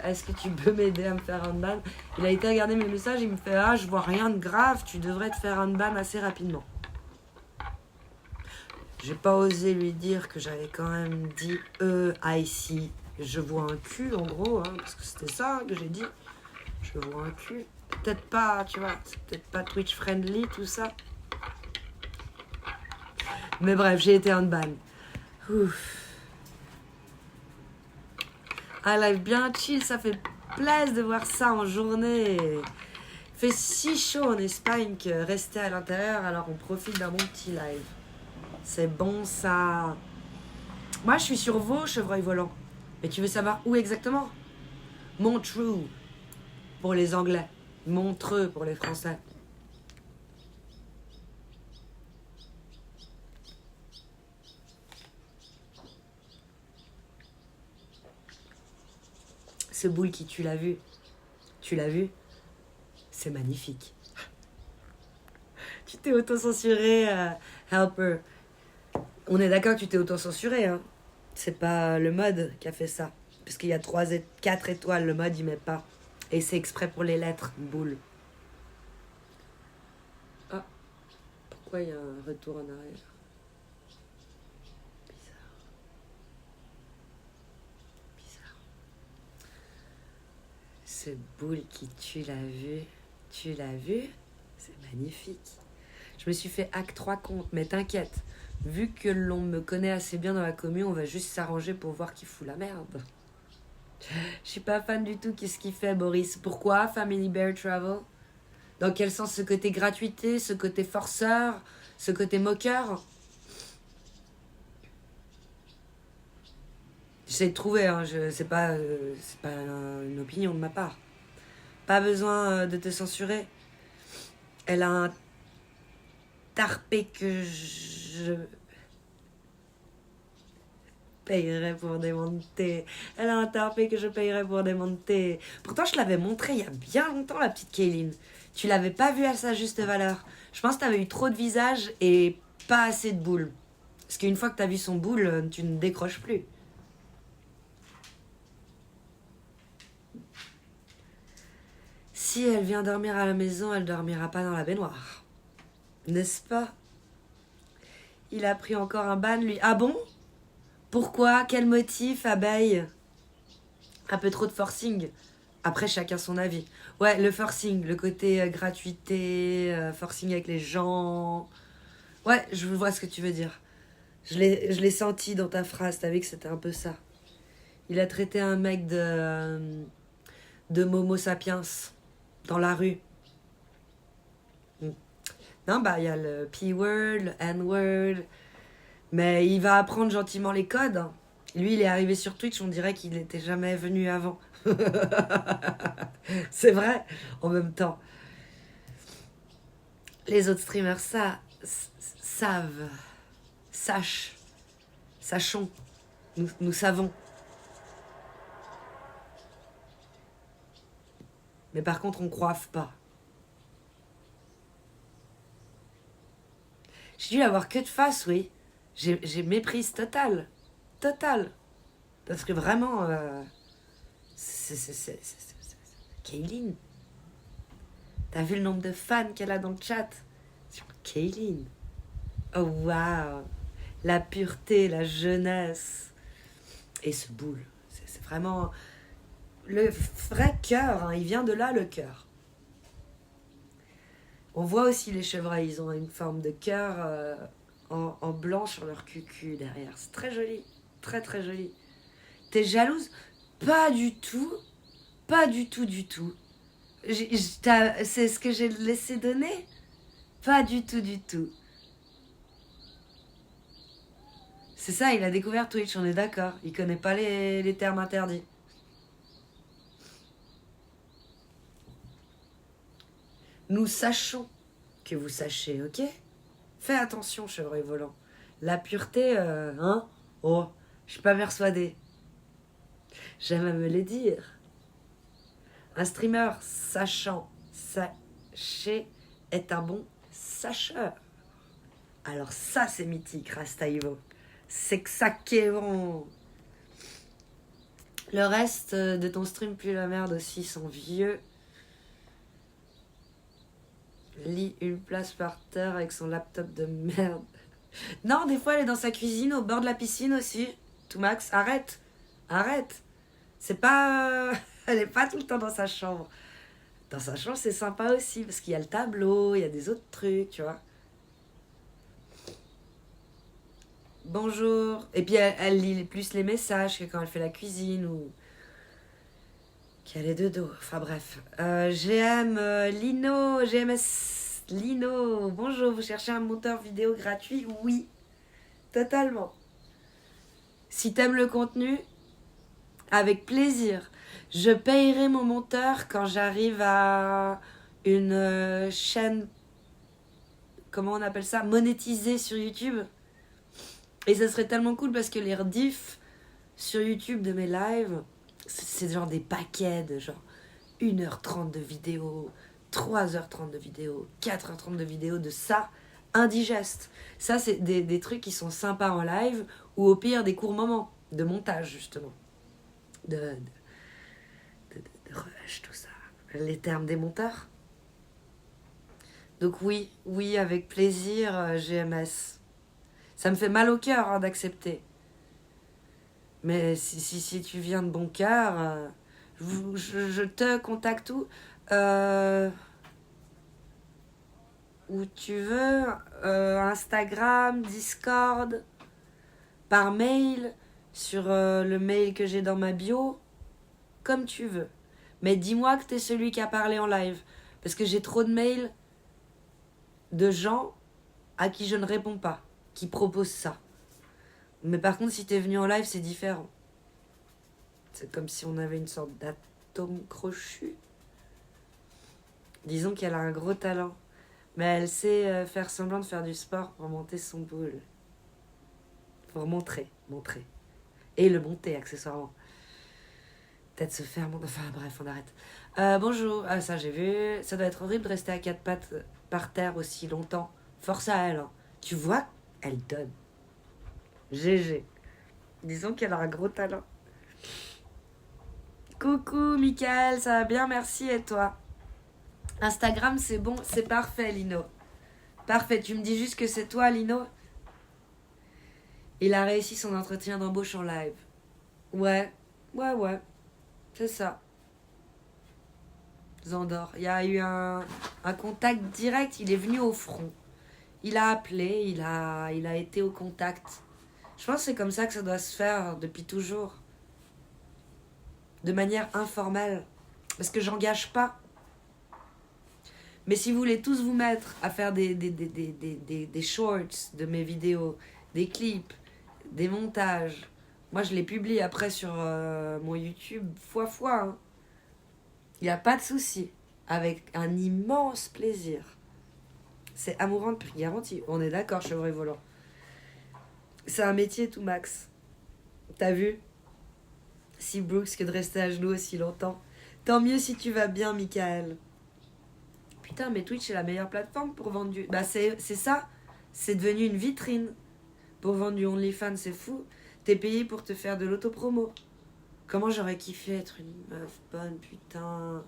est-ce que tu peux m'aider à me faire un ban? Il a été regarder mes messages, il me fait, je vois rien de grave, tu devrais te faire un ban assez rapidement. J'ai pas osé lui dire que j'avais quand même dit I see. Je vois un cul en gros, hein, parce que c'était ça que j'ai dit. Je vois un cul. Peut-être pas, tu vois, c'est peut-être pas Twitch friendly tout ça. Mais bref, j'ai été en ban. Ouf. Un live bien chill, ça fait plaisir de voir ça en journée. Il fait si chaud en Espagne que rester à l'intérieur, alors on profite d'un bon petit live. C'est bon ça. Moi je suis sur Vaud, chevreuil volant. Mais tu veux savoir où exactement? Montreux pour les Anglais. Montreux pour les Français. Ce boule qui tu l'as vu? Tu l'as vu? C'est magnifique. Tu t'es auto-censuré, Helper. On est d'accord que tu t'es auto-censuré, hein. C'est pas le mode qui a fait ça. Parce qu'il y a 4 étoiles, le mode il met pas. Et c'est exprès pour les lettres, boule. Ah, pourquoi il y a un retour en arrière? Bizarre. Ce boule qui tu l'as vu? C'est magnifique. Je me suis fait hack 3 comptes, mais t'inquiète. Vu que l'on me connaît assez bien dans la commune, on va juste s'arranger pour voir qui fout la merde. Je suis pas fan du tout. Qu'est-ce qu'il fait, Boris? Pourquoi Family Bear Travel? Dans quel sens? Ce côté gratuité, ce côté forceur, ce côté moqueur? J'essaie de trouver, hein, c'est pas une opinion de ma part. Pas besoin de te censurer. Elle a un tarpé que je payerais pour démonter. Elle a un tarpé que je payerais pour démonter. Pourtant, je te l'avais montré il y a bien longtemps, la petite Kayline. Tu l'avais pas vue à sa juste valeur. Je pense que t'avais eu trop de visage et pas assez de boules. Parce qu'une fois que t'as vu son boule, tu ne décroches plus. Si elle vient dormir à la maison, elle dormira pas dans la baignoire. N'est-ce pas? Il a pris encore un ban, lui. Ah bon? Pourquoi? Quel motif, abeille? Un peu trop de forcing. Après, chacun son avis. Ouais, le forcing, le côté gratuité, forcing avec les gens. Ouais, je vois ce que tu veux dire. Je l'ai senti dans ta phrase, t'as vu que c'était un peu ça. Il a traité un mec de Momo Sapiens dans la rue. Non, bah, il y a le P-word, le N-word. Mais il va apprendre gentiment les codes. Lui, il est arrivé sur Twitch, on dirait qu'il n'était jamais venu avant. C'est vrai, en même temps. Les autres streamers savent, sachons, nous savons. Mais par contre, on croive pas. J'ai dû l'avoir que de face, oui. J'ai méprise totale. Totale. Parce que vraiment... c'est Kayline. T'as vu le nombre de fans qu'elle a dans le chat? Sur Kayline. Oh waouh. La pureté, la jeunesse. Et ce boule. C'est vraiment... Le vrai cœur, hein. Il vient de là, le cœur. On voit aussi les chevreuils, ils ont une forme de cœur en blanc sur leur cucu derrière. C'est très joli, très très joli. T'es jalouse? Pas du tout, pas du tout du tout. C'est ce que j'ai laissé donner? Pas du tout du tout. C'est ça, il a découvert Twitch, on est d'accord. Il connaît pas les termes interdits. Nous sachons que vous sachez, ok? Fais attention, chevreuil volant. La pureté, hein? Oh, je suis pas persuadée. J'aime à me le dire. Un streamer sachant, sachez, est un bon sacheur. Alors ça, c'est mythique, Rastaïvo. C'est que ça qui est bon. Le reste de ton stream pue la merde aussi, sont vieux. Lit une place par terre avec son laptop de merde. Non, des fois elle est dans sa cuisine au bord de la piscine aussi. Tout max, arrête. Arrête. C'est pas... Elle est pas tout le temps dans sa chambre. Dans sa chambre, c'est sympa aussi parce qu'il y a le tableau, il y a des autres trucs, tu vois. Bonjour. Et puis elle lit plus les messages que quand elle fait la cuisine ou qu'elle est de dos. Enfin bref. GM Lino, GMS Lino. Bonjour, vous cherchez un monteur vidéo gratuit? Oui, totalement. Si t'aimes le contenu, avec plaisir. Je payerai mon monteur quand j'arrive à une chaîne, comment on appelle ça, monétisée sur YouTube. Et ça serait tellement cool parce que les rediffs sur YouTube de mes lives, c'est genre des paquets de genre 1h30 de vidéos, 3h30 de vidéos, 4h30 de vidéos de ça, indigeste. Ça, c'est des trucs qui sont sympas en live ou au pire des courts moments de montage, justement. De rush, tout ça. Les termes des monteurs. Donc oui, avec plaisir, GMS. Ça me fait mal au cœur hein, d'accepter. Mais si tu viens de bon cœur, je te contacte où où tu veux, Instagram, Discord, par mail, sur le mail que j'ai dans ma bio, comme tu veux. Mais dis-moi que t'es celui qui a parlé en live. Parce que j'ai trop de mails de gens à qui je ne réponds pas, qui proposent ça. Mais par contre, si t'es venu en live, c'est différent. C'est comme si on avait une sorte d'atome crochu. Disons qu'elle a un gros talent. Mais elle sait faire semblant de faire du sport pour monter son boule. Pour montrer. Et le monter, accessoirement. Peut-être se faire monter. Enfin bref, on arrête. Bonjour. Ah, ça j'ai vu. Ça doit être horrible de rester à quatre pattes par terre aussi longtemps. Force à elle. Hein. Tu vois, elle donne. GG. Disons qu'elle a un gros talent. Coucou Mickaël, ça va bien, merci, et toi? Instagram, c'est bon, c'est parfait, Lino. Parfait, tu me dis juste que c'est toi, Lino? Il a réussi son entretien d'embauche en live. Ouais, c'est ça. Zandor, il y a eu un contact direct, il est venu au front. Il a appelé, il a été au contact. Je pense que c'est comme ça que ça doit se faire depuis toujours. De manière informelle. Parce que j'engage pas. Mais si vous voulez tous vous mettre à faire des shorts de mes vidéos, des clips, des montages, moi je les publie après sur mon YouTube fois. Hein. Il n'y a pas de souci. Avec un immense plaisir. C'est amourant de prix garanti. On est d'accord, chevreuil volant. C'est un métier tout max. T'as vu? Si Brooks que de rester à genoux aussi longtemps. Tant mieux si tu vas bien, Mickaël. Putain, mais Twitch est la meilleure plateforme pour vendre du... Bah c'est ça. C'est devenu une vitrine. Pour vendre du OnlyFans, c'est fou. T'es payé pour te faire de l'autopromo. Comment j'aurais kiffé être une meuf bonne, putain.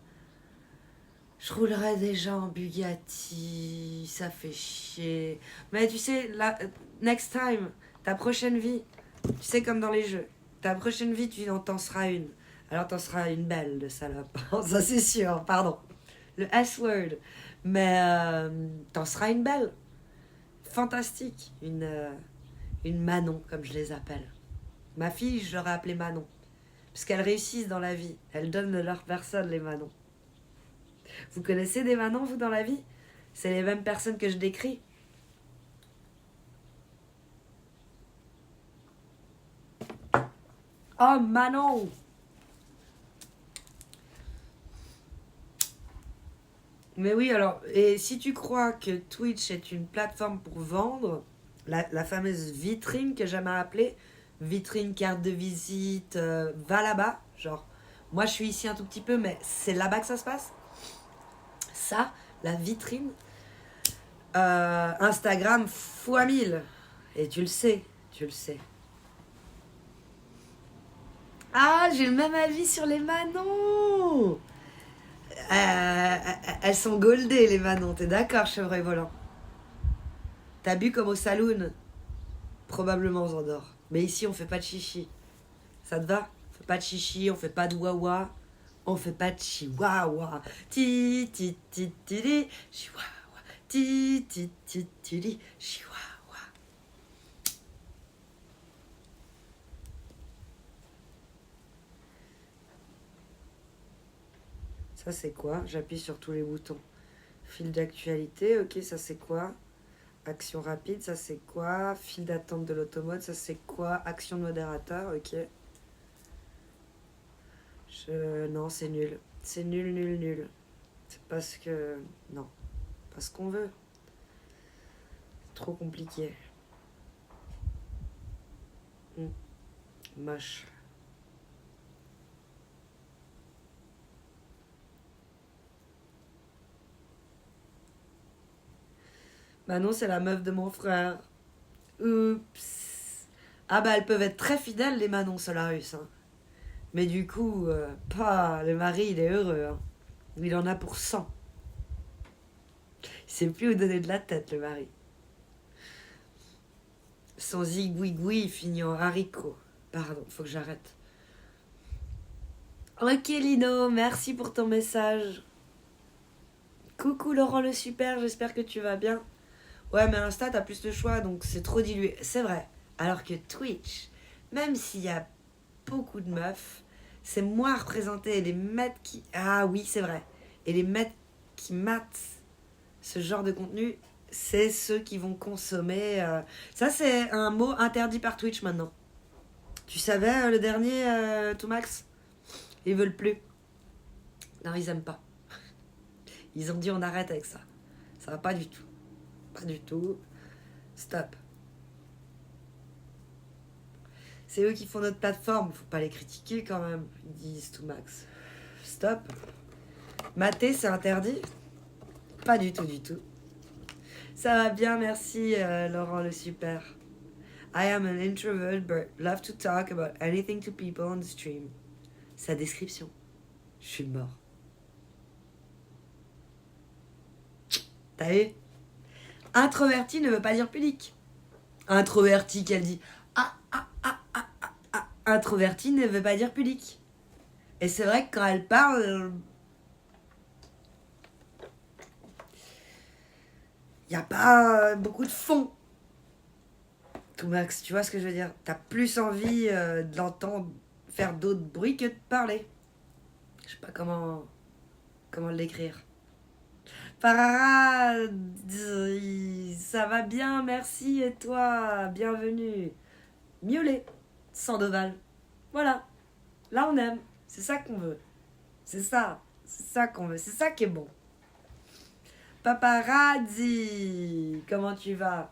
Je roulerais déjà en Bugatti. Ça fait chier. Mais tu sais, là, next time, ta prochaine vie, tu sais comme dans les jeux. Ta prochaine vie, tu en t'en seras une. Alors t'en seras une belle de salope. Ça c'est sûr, pardon. Le S-word. Mais t'en seras une belle. Fantastique. Une Manon, comme je les appelle. Ma fille, je l'aurais appelée Manon. Parce qu'elles réussissent dans la vie. Elles donnent de leur personne, les Manons. Vous connaissez des Manons, vous, dans la vie? C'est les mêmes personnes que je décris. Oh, Manon! Mais oui, alors, et si tu crois que Twitch est une plateforme pour vendre, la fameuse vitrine que j'aime appeler, vitrine, carte de visite, va là-bas, genre, moi je suis ici un tout petit peu, mais c'est là-bas que ça se passe. Ça, la vitrine, Instagram fois 1000, et tu le sais. Ah, j'ai le même avis sur les Manons. Elles sont goldées, les Manons, t'es d'accord, chevreuil volant? T'as bu comme au saloon? Probablement, Zandor. Mais ici, on fait pas de chichi. Ça te va? On fait pas de chichi, on fait pas de wawa. On fait pas de chihuahua. Ti ti ti ti ti chihuahua. Ti ti ti ti ti chihuahua. Ça c'est quoi? J'appuie sur tous les boutons. Fil d'actualité, ok, ça c'est quoi? Action rapide, ça c'est quoi? Fil d'attente de l'automode, ça c'est quoi? Action de modérateur, ok. Non, c'est nul. C'est nul. C'est parce que... Non. Pas ce qu'on veut. C'est trop compliqué. Moche. Bah non, c'est la meuf de mon frère. Oups. Ah bah elles peuvent être très fidèles, les Manon Solarus. Hein. Mais du coup, le mari, il est heureux. Hein. Il en a pour 100. Il sait plus où donner de la tête, le mari. Son zigouigoui finit en haricot. Pardon, faut que j'arrête. Ok, Lino, merci pour ton message. Coucou Laurent le super, j'espère que tu vas bien. Ouais, mais Insta, t'as plus de choix, donc c'est trop dilué. C'est vrai. Alors que Twitch, même s'il y a beaucoup de meufs, c'est moins représenté. Et les mecs qui... Ah oui, c'est vrai. Et les mecs qui matent ce genre de contenu, c'est ceux qui vont consommer... Ça, c'est un mot interdit par Twitch maintenant. Tu savais, le dernier, tout max, ils veulent plus. Non, ils aiment pas. Ils ont dit on arrête avec ça. Ça va pas du tout. Pas du tout. Stop. C'est eux qui font notre plateforme. Faut pas les critiquer quand même. Ils disent tout max. Stop. Mater, c'est interdit? Pas du tout, du tout. Ça va bien, merci Laurent le super. I am an introvert but love to talk about anything to people on the stream. Sa description. Je suis mort. T'as vu? Introverti ne veut pas dire pudique. Introverti qu'elle dit introverti ne veut pas dire pudique. Et c'est vrai que quand elle parle, y a pas beaucoup de fond. Tout max, tu vois ce que je veux dire? T'as plus envie de l'entendre faire d'autres bruits que de parler. Je sais pas comment l'écrire. Parara, ça va bien, merci, et toi? Bienvenue. Miaulet, Sandoval. Voilà, là on aime, c'est ça qu'on veut. C'est ça qu'on veut, c'est ça qui est bon. Paparazzi, comment tu vas?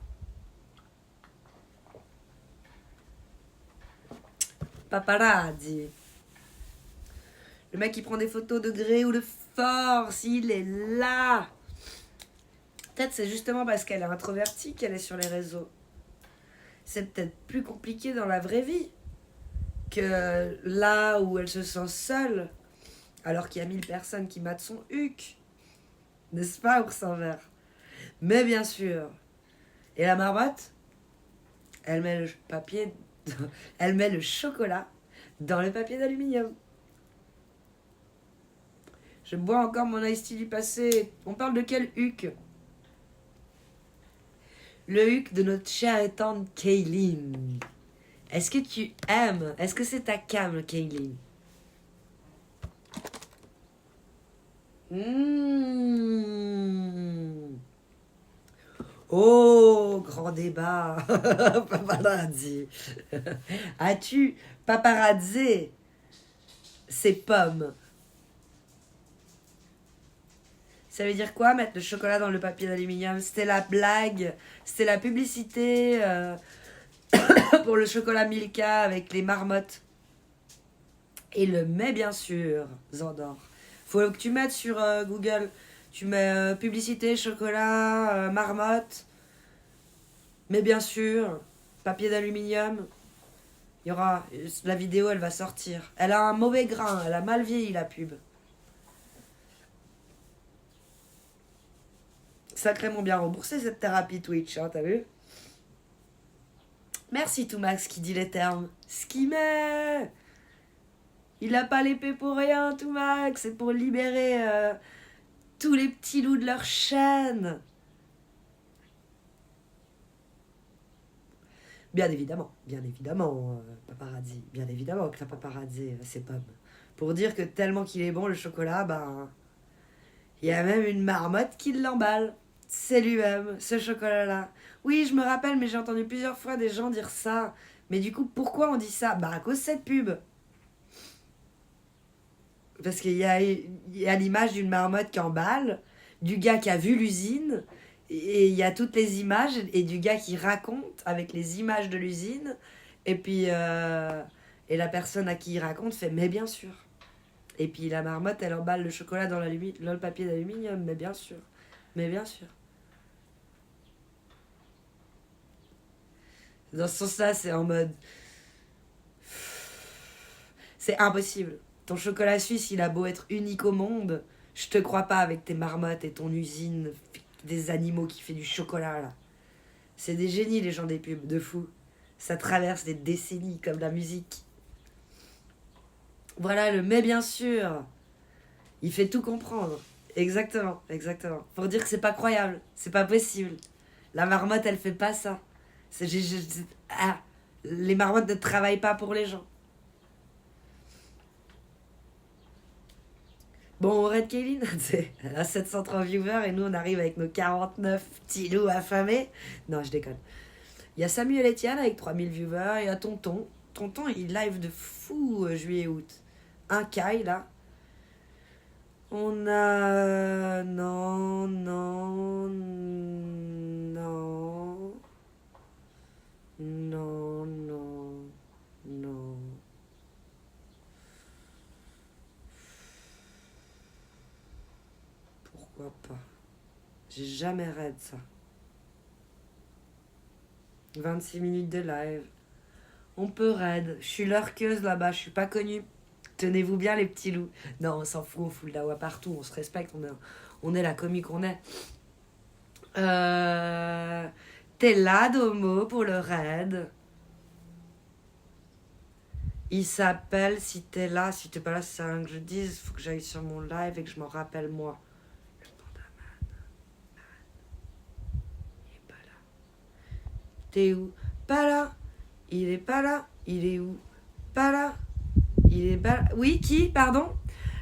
Paparazzi. Le mec qui prend des photos de gré ou de force, il est là. Peut-être c'est justement parce qu'elle est introvertie qu'elle est sur les réseaux. C'est peut-être plus compliqué dans la vraie vie que là où elle se sent seule, alors qu'il y a 1000 personnes qui matent son huc. N'est-ce pas, ours en vert? Mais bien sûr. Et la marmotte, elle met le papier, elle met le chocolat dans le papier d'aluminium. Je bois encore mon iced tea du passé. On parle de quel huc? Le huc de notre chère et tendre Kayleen. Est-ce que tu aimes? Est-ce que c'est ta cam, Kayleen? Oh, grand débat. Paparazzi. As-tu paparazzé ces pommes? Ça veut dire quoi, mettre le chocolat dans le papier d'aluminium? C'était la blague, c'était la publicité pour le chocolat Milka avec les marmottes. Et le mais bien sûr, Zandor. Faut que tu mettes sur Google, tu mets publicité, chocolat, marmotte, mais bien sûr, papier d'aluminium. Il y aura, la vidéo elle va sortir. Elle a un mauvais grain, elle a mal vieilli la pub. Sacrément bien remboursé cette thérapie Twitch, hein, t'as vu? Merci tout Max qui dit les termes. Skimet! Il a pas l'épée pour rien, tout Max. C'est pour libérer tous les petits loups de leur chaîne. Bien évidemment, paparazzi. Bien évidemment que la paparazzi, c'est pommes. Pour dire que tellement qu'il est bon le chocolat, ben... Il y a même une marmotte qui l'emballe. C'est lui-même, ce chocolat-là. Oui, je me rappelle, mais j'ai entendu plusieurs fois des gens dire ça. Mais du coup, pourquoi on dit ça? Bah, à cause de cette pub. Parce qu'il y a l'image d'une marmotte qui emballe, du gars qui a vu l'usine, et il y a toutes les images, et du gars qui raconte avec les images de l'usine, et puis et la personne à qui il raconte fait « mais bien sûr ». Et puis la marmotte, elle emballe le chocolat dans le papier d'aluminium, mais bien sûr. Mais bien sûr. Dans ce sens-là, c'est en mode... C'est impossible. Ton chocolat suisse, il a beau être unique au monde, je te crois pas avec tes marmottes et ton usine des animaux qui fait du chocolat, là. C'est des génies, les gens des pubs, de fou. Ça traverse des décennies, comme la musique. Voilà, le mais bien sûr. Il fait tout comprendre. Exactement, exactement. Pour dire que c'est pas croyable, c'est pas possible. La marmotte, elle fait pas ça. Ah, les marmottes ne travaillent pas pour les gens. Bon, Red Kaylin, elle a 703 viewers et nous on arrive avec nos 49 petits loups affamés. Non, je déconne. Il y a Samuel Etienne avec 3000 viewers. Il y a Tonton. Tonton, il live de fou juillet-août. Un Kai là. On a. Non, non, non. Non, non, non. Pourquoi pas? J'ai jamais raid ça. 26 minutes de live. On peut raid. Je suis lurkeuse là-bas, je suis pas connue. Tenez-vous bien les petits loups. Non, on s'en fout, on fout le dawa partout, on se respecte, on est la comique qu'on est. T'es là, Domo, pour le raid. Il s'appelle Si t'es là, si t'es pas là, c'est rien que je dise. Faut que j'aille sur mon live et que je m'en rappelle moi. Le pandaman. Il est pas là. T'es où? Pas là. Il est pas là. Il est où? Pas là. Il est pas là. Oui, qui? Pardon?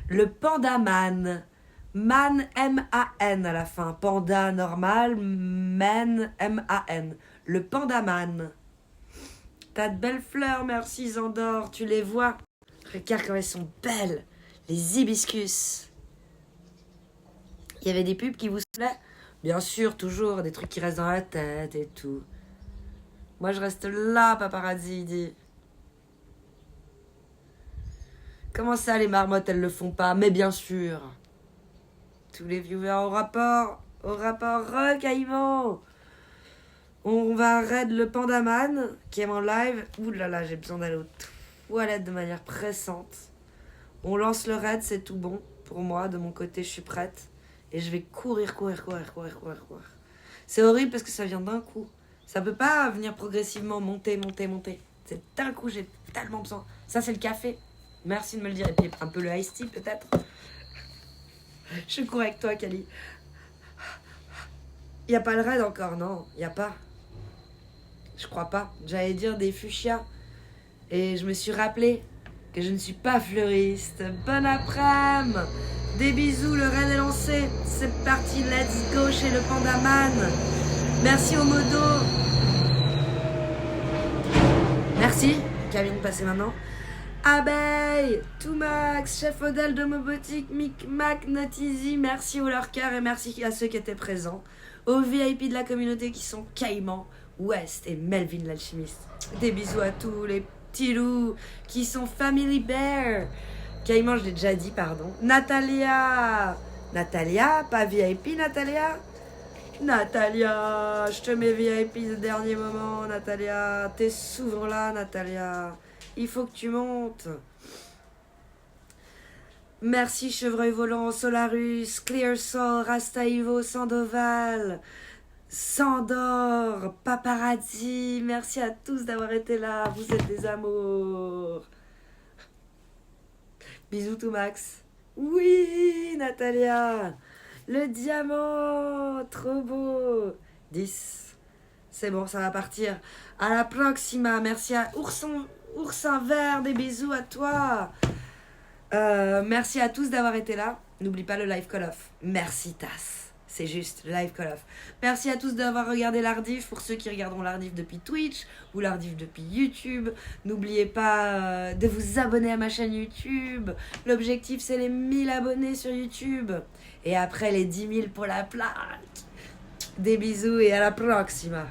Le pandaman. Man, M-A-N à la fin. Panda normal, man, M-A-N. Le pandaman. T'as de belles fleurs, merci Zandor. Tu les vois? Regarde comme elles sont belles. Les hibiscus. Il y avait des pubs qui vous plaisent? Bien sûr, toujours. Des trucs qui restent dans la tête et tout. Moi, je reste là, paparazzi, dit. Comment ça, les marmottes, elles le font pas? Mais bien sûr. Tous les viewers au rapport, recaillement. On va raid le pandaman qui est en live. Ouh là là, j'ai besoin d'aller aux toilettes de manière pressante. On lance le raid, c'est tout bon. Pour moi, de mon côté, je suis prête. Et je vais courir. C'est horrible parce que ça vient d'un coup. Ça peut pas venir progressivement, monter. C'est d'un coup, j'ai tellement besoin. Ça, c'est le café. Merci de me le dire. Et puis un peu le iced tea, peut-être. Je cours avec toi, Kali. Y a pas le raid encore, non? Y a pas. Je crois pas. J'allais dire des fuchsias. Et je me suis rappelé que je ne suis pas fleuriste. Bon après-midi. Des bisous, le raid est lancé. C'est parti, let's go chez le pandaman. Merci au modo. Merci. Kevin, passez maintenant. Abeille, Toumax, Chef Odell de Mobotique, Micmac, Not Easy, merci aux lurkers et merci à ceux qui étaient présents, aux VIP de la communauté qui sont Caïman, West et Melvin l'alchimiste. Des bisous à tous les petits loups qui sont Family Bear. Caïman, je l'ai déjà dit, pardon. Natalia, pas VIP, Natalia, je te mets VIP de dernier moment, Natalia. T'es souvent là, Natalia. Il faut que tu montes. Merci Chevreuil Volant, Solarus, Clear Soul, Rastaivo, Sandoval, Sandor, Paparazzi. Merci à tous d'avoir été là. Vous êtes des amours. Bisous tout Max. Oui, Natalia. Le diamant. Trop beau. 10. C'est bon, ça va partir. À la Proxima. Merci à Oursin Vert, des bisous à toi. Merci à tous d'avoir été là. N'oublie pas le live call off. Merci Tass. C'est juste le live call off. Merci à tous d'avoir regardé l'Ardif. Pour ceux qui regarderont l'Ardif depuis Twitch ou l'Ardif depuis YouTube, n'oubliez pas de vous abonner à ma chaîne YouTube. L'objectif c'est les 1000 abonnés sur YouTube. Et après les 10 000 pour la plaque. Des bisous et à la proxima.